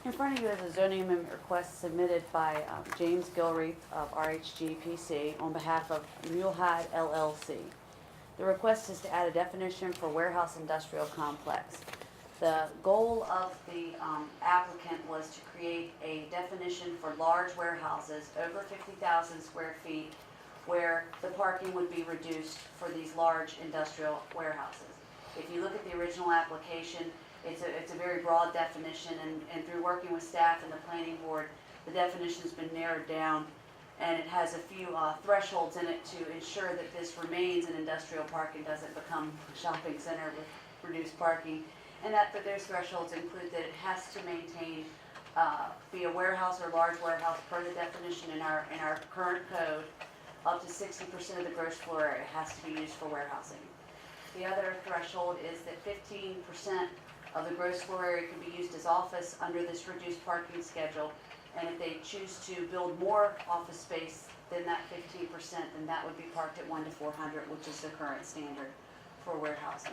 In front of you is a zoning amendment request submitted by James Gilreath of RHGPC on behalf of Mulehide LLC. The request is to add a definition for warehouse industrial complex. The goal of the applicant was to create a definition for large warehouses over 50,000 square feet where the parking would be reduced for these large industrial warehouses. If you look at the original application, it's a very broad definition, and through working with staff and the planning board, the definition's been narrowed down, and it has a few thresholds in it to ensure that this remains an industrial park and doesn't become a shopping center with reduced parking. And that those thresholds include that it has to maintain, be a warehouse or large warehouse per the definition in our current code. Up to 60% of the gross floor area has to be used for warehousing. The other threshold is that 15% of the gross floor area can be used as office under this reduced parking schedule. And if they choose to build more office space than that 15%, then that would be parked at 1 to 400, which is the current standard for warehousing.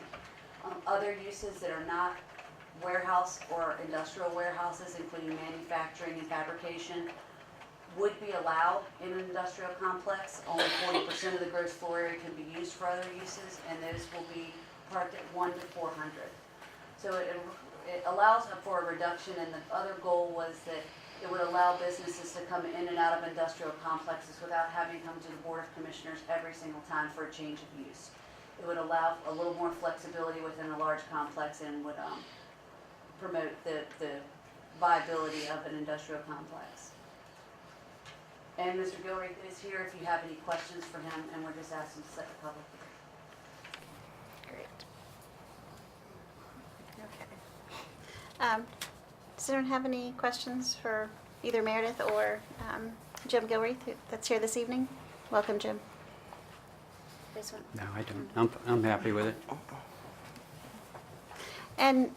Other uses that are not warehouse or industrial warehouses, including manufacturing and fabrication, would be allowed in an industrial complex. Only 40% of the gross floor area can be used for other uses, and those will be parked at 1 to 400. So it allows for a reduction, and the other goal was that it would allow businesses to come in and out of industrial complexes without having to come to the Board of Commissioners every single time for a change of use. It would allow a little more flexibility within a large complex and would promote the viability of an industrial complex. And Mr. Gilreath is here if you have any questions for him, and we're just asking to set the public hearing. Great. Okay. Does anyone have any questions for either Meredith or Jim Gilreath that's here this evening? Welcome, Jim. This one. No, I don't. I'm happy with it. And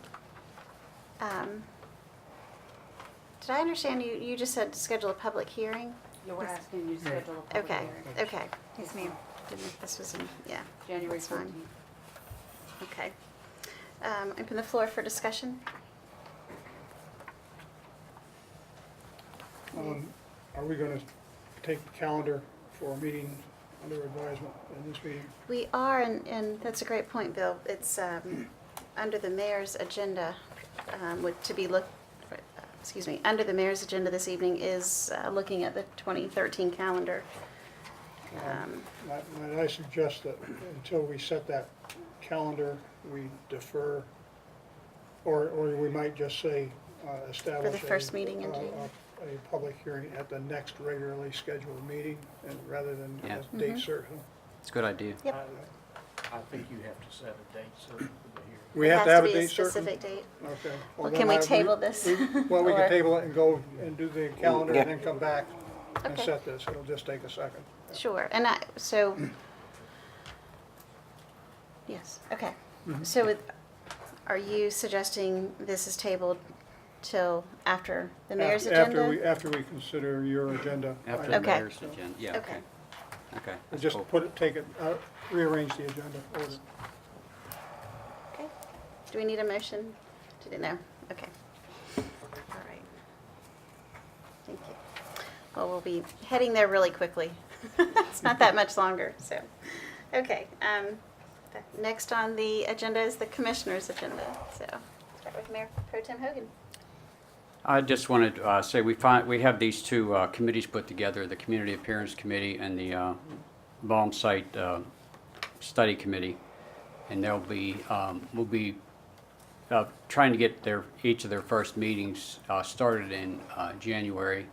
did I understand you just said to schedule a public hearing? Yeah, we're asking you to schedule a public Okay, hearing. okay. Yes, ma'am. This was in, yeah. January that's fine. 14th. Okay. Open the floor for discussion. Are we going to take the calendar for a meeting under advisement in this meeting? We are, and that's a great point, Bill. It's under the mayor's agenda, under the mayor's agenda this evening is looking at the 2013 calendar. Might I suggest that until we set that calendar, we defer, or we might just say establish For the first meeting in June. a public hearing at the next regularly scheduled meeting, and rather than Yeah. a date certain. It's a good idea. Yep. I think you have to set a date certain for the hearing. We It have to has have a be date certain? specific date. Okay. Well, then can we I- table this? Well, we Or- can table it and go and do the calendar Yeah. and then come back and Okay. set this. It'll just take a second. Sure, and yes, okay. Mm-hmm. So are you suggesting this is tabled till after the mayor's agenda? After we consider your agenda. After item. the Okay. mayor's agenda. Yeah, Okay. okay. Okay. And that's just cool. rearrange the agenda order. Okay. Do we need a motion to do, no? Okay. All right. Thank you. Well, we'll be heading there really quickly. It's not that much longer, so. Okay. Next on the agenda is the commissioner's agenda. So start with Mayor Pro Tem Hogan. I just wanted to say we have these two committees put together, the Community Appearance Committee and the Bomb Site Study Committee, and we'll be trying to get each of their first meetings started in January,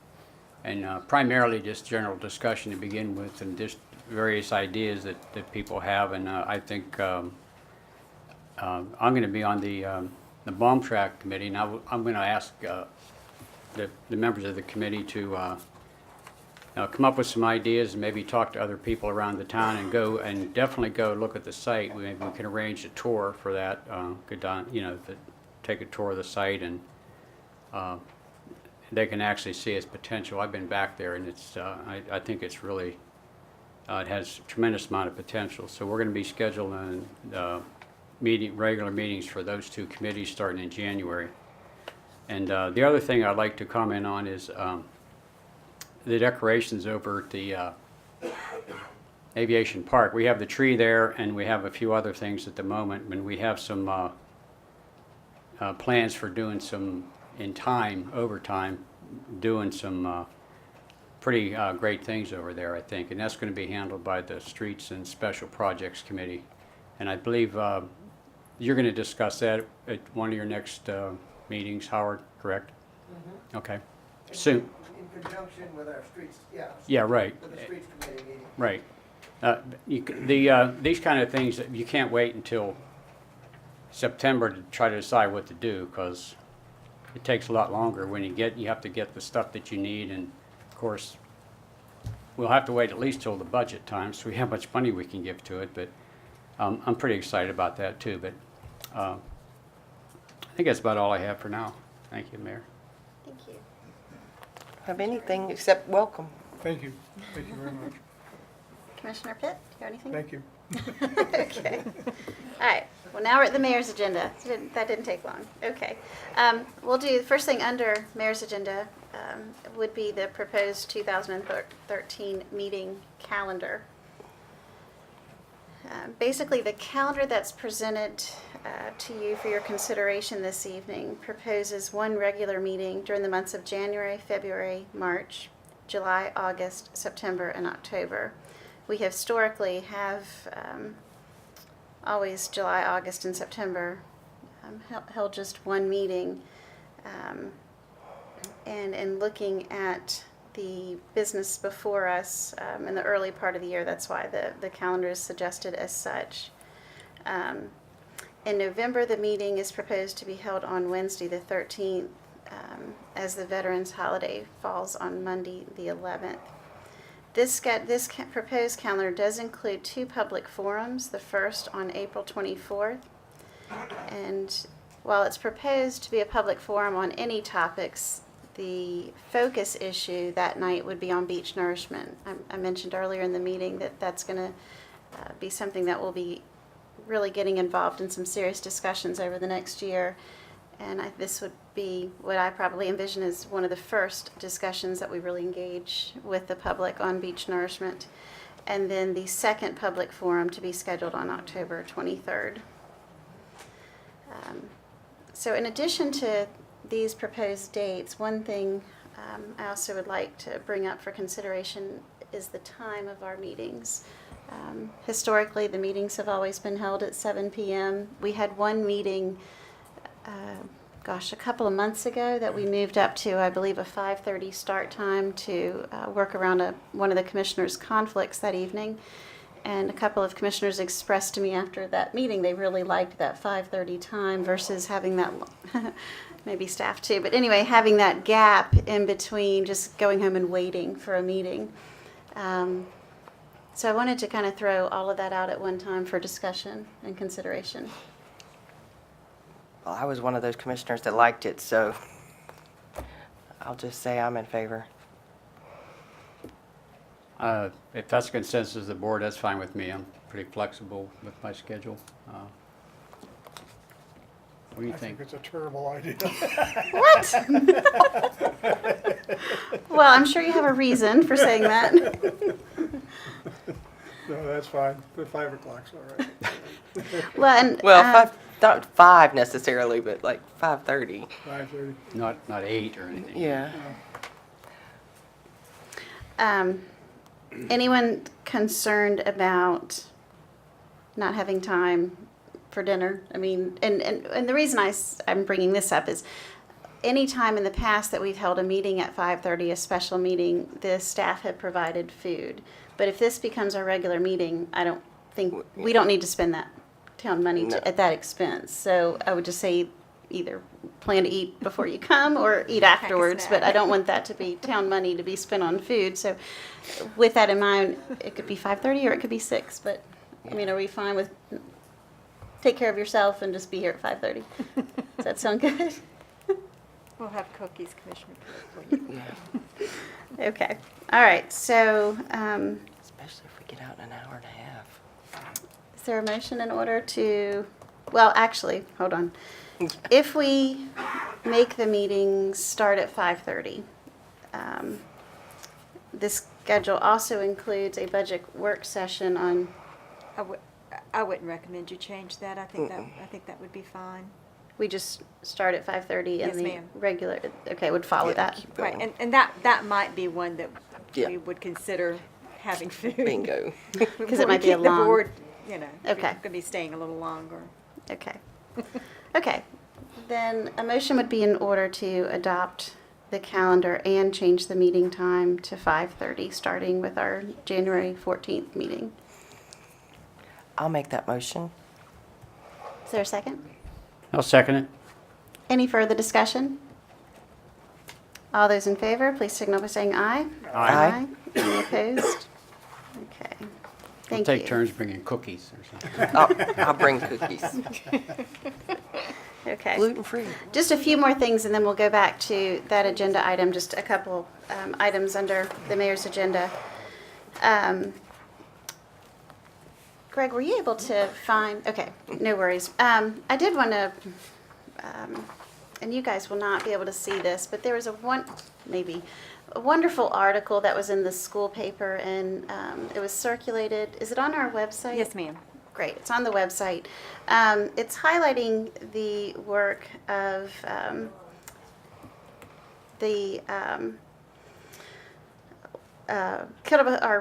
and primarily just general discussion to begin with, and just various ideas that people have, and I think I'm going to be on the Bomb Track Committee, and I'm going to ask the members of the committee to come up with some ideas and maybe talk to other people around the town and definitely go look at the site. Maybe we can arrange a tour for that. Take a tour of the site and they can actually see its potential. I've been back there and I think it's really, it has a tremendous amount of potential. So we're going to be scheduling regular meetings for those two committees starting in January. And the other thing I'd like to comment on is the decorations over at the Aviation Park. We have the tree there, and we have a few other things at the moment, and we have some plans for doing some, over time, doing some pretty great things over there, I think, and that's going to be handled by the Streets and Special Projects Committee. And I believe you're going to discuss that at one of your next meetings, Howard, correct? Mm-hmm. Okay. Soon. In conjunction with our streets, yeah. Yeah, right. With the streets committee meeting. Right. These kind of things, you can't wait until September to try to decide what to do, because it takes a lot longer. When you have to get the stuff that you need, and of course, we'll have to wait at least till the budget time, so we have how much money we can give to it. But I'm pretty excited about that too. But I think that's about all I have for now. Thank you, Mayor. Thank you. Have anything except welcome. Thank you. Thank you very much. Commissioner Pitt, do you have anything? Thank you. Okay. All right. Well, now we're at the mayor's agenda. That didn't take long. Okay. We'll do the first thing under mayor's agenda would be the proposed 2013 meeting calendar. Basically, the calendar that's presented to you for your consideration this evening proposes one regular meeting during the months of January, February, March, July, August, September, and October. We historically have always July, August, and September held just one meeting. And in looking at the business before us in the early part of the year, that's why the calendar is suggested as such. In November, the meeting is proposed to be held on Wednesday the 13th, as the Veterans Holiday falls on Monday the 11th. This proposed calendar does include two public forums, the first on April 24th. And while it's proposed to be a public forum on any topics, the focus issue that night would be on beach nourishment. I mentioned earlier in the meeting that that's going to be something that will be really getting involved in some serious discussions over the next year. And this would be what I probably envision as one of the first discussions that we really engage with the public on beach nourishment. And then the second public forum to be scheduled on October 23rd. So in addition to these proposed dates, one thing I also would like to bring up for consideration is the time of our meetings. Historically, the meetings have always been held at 7 p.m. We had one meeting, a couple of months ago that we moved up to, I believe, a 5:30 start time to work around one of the commissioners' conflicts that evening. And a couple of commissioners expressed to me after that meeting they really liked that 5:30 time versus having that, maybe staff too, but anyway, having that gap in between just going home and waiting for a meeting. So I wanted to kind of throw all of that out at one time for discussion and consideration. Well, I was one of those commissioners that liked it, so I'll just say I'm in favor. If that's consensus of the board, that's fine with me. I'm pretty flexible with my schedule. What do you think? I think it's a terrible idea. What? Well, I'm sure you have a reason for saying that. No, that's fine. But 5 o'clock's all right. Well, not 5 necessarily, but like 5:30. 5:30. Not 8 or anything. Yeah. Anyone concerned about not having time for dinner? I mean, and the reason I'm bringing this up is any time in the past that we've held a meeting at 5:30, a special meeting, the staff had provided food. But if this becomes our regular meeting, I don't think, we don't need to spend that town money at that expense. So I would just say either plan to eat before you come or eat afterwards, but I don't want that to be town money to be spent on food. So with that in mind, it could be 5:30 or it could be 6, but I mean, are we fine with take care of yourself and just be here at 5:30? Does that sound good? We'll have cookies, Commissioner Pitt. Yeah. Okay. All right. So Especially if we get out in an hour and a half. is there a motion in order to, well, actually, hold on. If we make the meetings start at 5:30, this schedule also includes a budget work session on, I wouldn't recommend you change that. I think that would be fine. we just start at 5:30 Yes, and the ma'am. regular, okay, would follow that. Keep going. Right, and that might be one that Yeah. we would consider having food. Bingo. Because it might be a Keep the long- board, you know, Okay. going to be staying a little longer. Okay. Okay. Then a motion would be in order to adopt the calendar and change the meeting time to 5:30, starting with our January 14th meeting. I'll make that motion. Is there a second? I'll second it. Any further discussion? All those in favor, please signal by saying aye. Aye. Any opposed? Okay. We'll Thank take you. turns bringing cookies or something. I'll bring cookies. Okay. Gluten-free. Just a few more things, and then we'll go back to that agenda item, just a couple items under the mayor's agenda. Greg, were you able to find, okay, no worries. I did want to, and you guys will not be able to see this, but there was a wonderful article that was in the school paper, and it was circulated. Is it on our website? Yes, ma'am. Great, it's on the website. It's highlighting the work of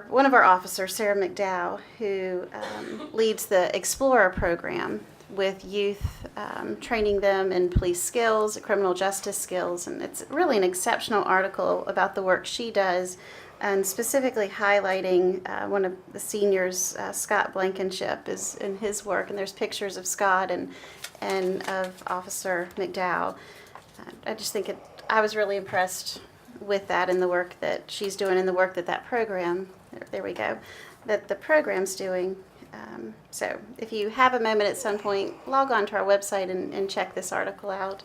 one of our officers, Sarah McDowell, who leads the Explorer program with youth, training them in police skills, criminal justice skills, and it's really an exceptional article about the work she does, and specifically highlighting one of the seniors, Scott Blankenship, is in his work, and there's pictures of Scott and of Officer McDowell. I just think I was really impressed with that and the work that she's doing and the work that program, there we go, that the program's doing. So if you have a moment at some point, log on to our website and check this article out.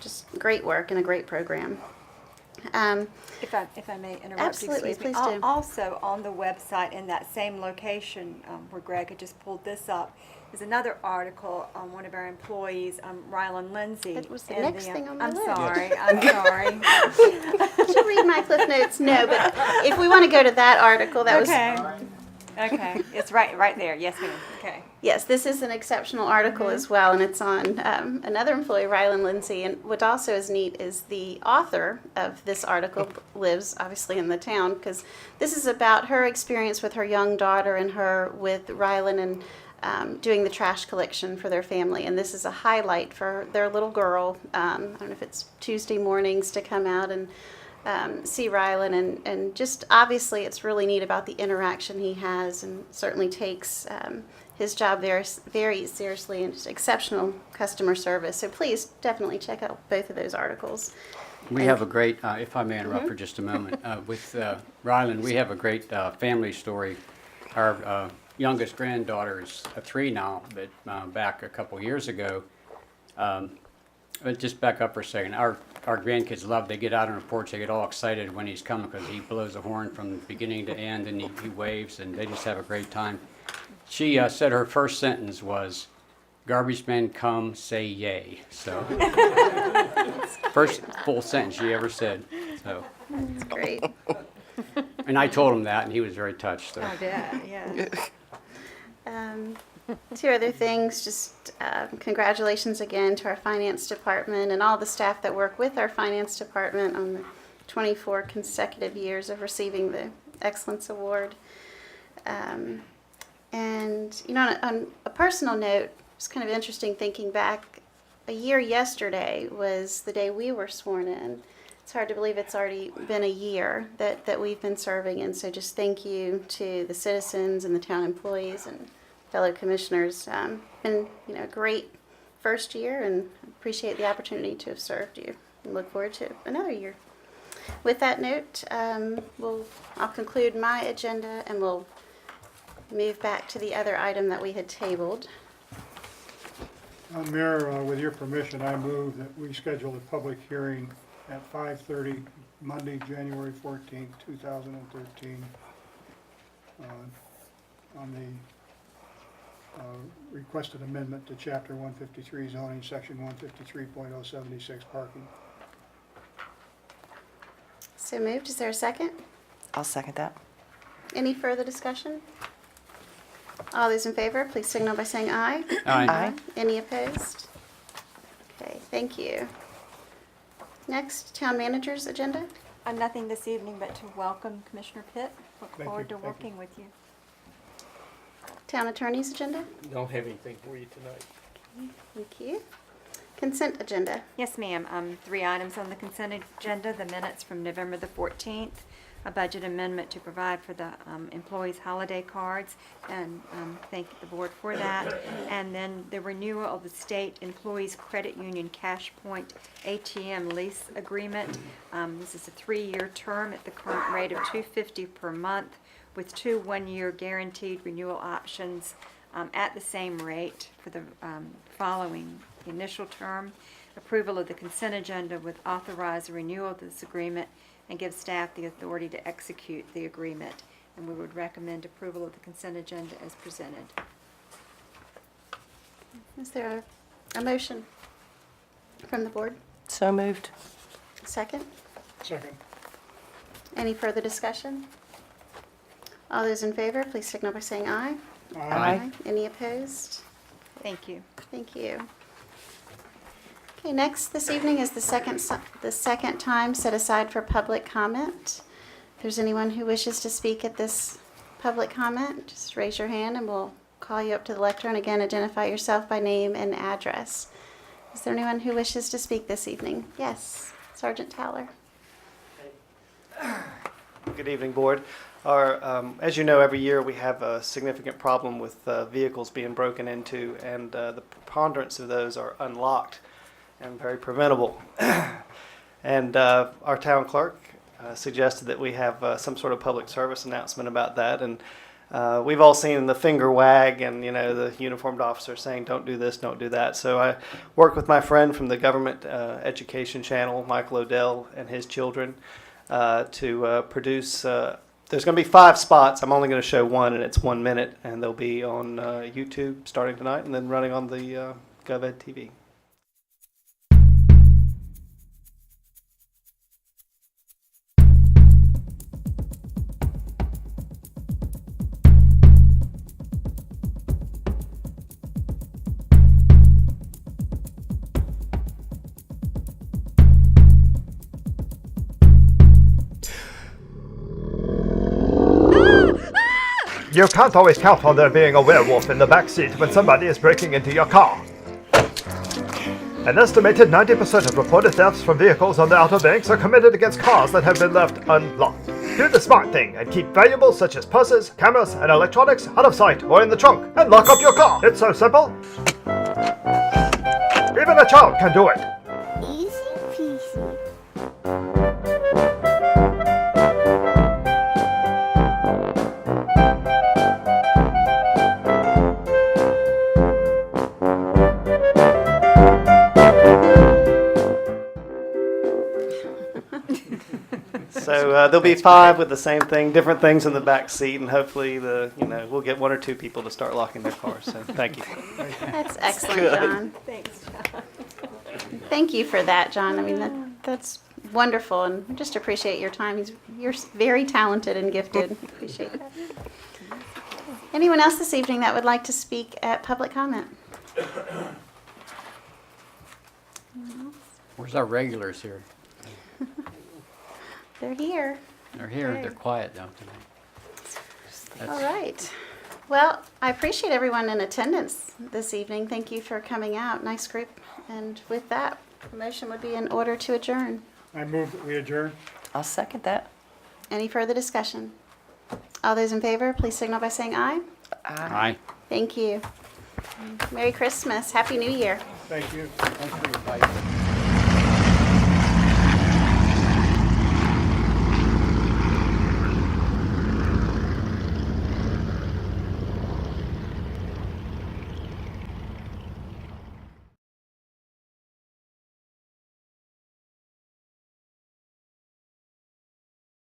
Just great work and a great program. If I may interrupt, Absolutely, excuse me. please do. Also on the website in that same location where Greg had just pulled this up, is another article on one of our employees, Rylan Lindsay. That was the in next thing on my I'm list. sorry, I'm sorry. Did you read my Cliff Notes? No, but if we want to go to that article, that was... Okay, it's right there. Yes, ma'am. Okay. Yes, this is an exceptional article as well, and it's on another employee, Rylan Lindsay. And what also is neat is the author of this article lives obviously in the town, because this is about her experience with her young daughter and her with Rylan and doing the trash collection for their family. And this is a highlight for their little girl. I don't know if it's Tuesday mornings to come out and see Rylan, and just obviously it's really neat about the interaction he has, and certainly takes his job very, very seriously, and just exceptional customer service. So please definitely check out both of those articles. We have a great, if I may interrupt for just a moment, with Rylan, we have a great family story. Our youngest granddaughter is 3 now, but back a couple years ago, but just back up for a second. Our grandkids love, they get out on the porch, they get all excited when he's coming because he blows a horn from beginning to end, and he waves, and they just have a great time. She said her first sentence was, "Garbage men come, say yay." So, first full sentence she ever said. So, That's great. and I told him that, and he was very touched. So. I did, yeah. Two other things, just congratulations again to our finance department and all the staff that work with our finance department on the 24 consecutive years of receiving the Excellence Award. And, you know, on a personal note, it's kind of interesting thinking back. A year yesterday was the day we were sworn in. It's hard to believe it's already been a year that we've been serving, and so just thank you to the citizens and the town employees and fellow commissioners. Been, you know, a great first year and appreciate the opportunity to have served you and look forward to another year. With that note, I'll conclude my agenda and we'll move back to the other item that we had tabled. Mayor, with your permission, I move that we schedule a public hearing at 5:30 Monday, January 14th, 2013, on the requested amendment to Chapter 153 zoning, Section 153.076 parking. So moved. Is there a second? I'll second that. Any further discussion? All those in favor, please signal by saying aye. Aye. Any opposed? Okay, thank you. Next, town manager's agenda. Nothing this evening but to welcome Commissioner Pitt. Look Thank forward you, to thank you. working with you. Town attorney's agenda. Don't have anything for you tonight. Thank you. Consent agenda. Yes, ma'am. 3 items on the consent agenda, the minutes from November the 14th, a budget amendment to provide for the employees' holiday cards, and thank the board for that. And then the renewal of the State Employees Credit Union Cash Point ATM lease agreement. This is a 3-year term at the current rate of $250 per month with 2 one-year guaranteed renewal options at the same rate for the following initial term. Approval of the consent agenda would authorize the renewal of this agreement and give staff the authority to execute the agreement. And we would recommend approval of the consent agenda as presented. Is there a motion from the board? So moved. Second? Second. Any further discussion? All those in favor, please signal by saying aye. Aye. Any opposed? Thank you. Thank you. Okay, next this evening is the second time set aside for public comment. If there's anyone who wishes to speak at this public comment, just raise your hand and we'll call you up to the lectern. Again, identify yourself by name and address. Is there anyone who wishes to speak this evening? Yes, Sergeant Towler. Good evening, Board. As you know, every year we have a significant problem with vehicles being broken into, and the preponderance of those are unlocked and very preventable. And our town clerk suggested that we have some sort of public service announcement about that. And we've all seen the finger wag and, the uniformed officer saying, don't do this, don't do that. So I worked with my friend from the Government Education Channel, Michael Odell, and his children to produce, there's going to be 5 spots. I'm only going to show one, and it's 1 minute, and they'll be on YouTube starting tonight and then running on the GovEd TV. You can't always count on there being a werewolf in the back seat when somebody is breaking into your car. An estimated 90% of reported thefts from vehicles on the Outer Banks are committed against cars that have been left unlocked. Do the smart thing and keep valuables such as purses, cameras, and electronics out of sight or in the trunk, and lock up your car. It's so simple. Even a child can do it. Easy peasy. So there'll be 5 with the same thing, different things in the back seat, and hopefully we'll get 1 or 2 people to start locking their cars. So thank you. That's excellent, John. Thanks, John. Thank you for that, John. I mean, that's wonderful, and I just appreciate your time. You're very talented and gifted. Appreciate that. Anyone else this evening that would like to speak at public comment? Where's our regulars here? They're here. They're here. Okay. They're quiet though tonight. All right. Well, I appreciate everyone in attendance this evening. Thank you for coming out. Nice group. And with that, the motion would be in order to adjourn. I move that we adjourn. I'll second that. Any further discussion? All those in favor, please signal by saying aye. Aye. Thank you. Merry Christmas. Happy New Year. Thank you. Thanks for your advice.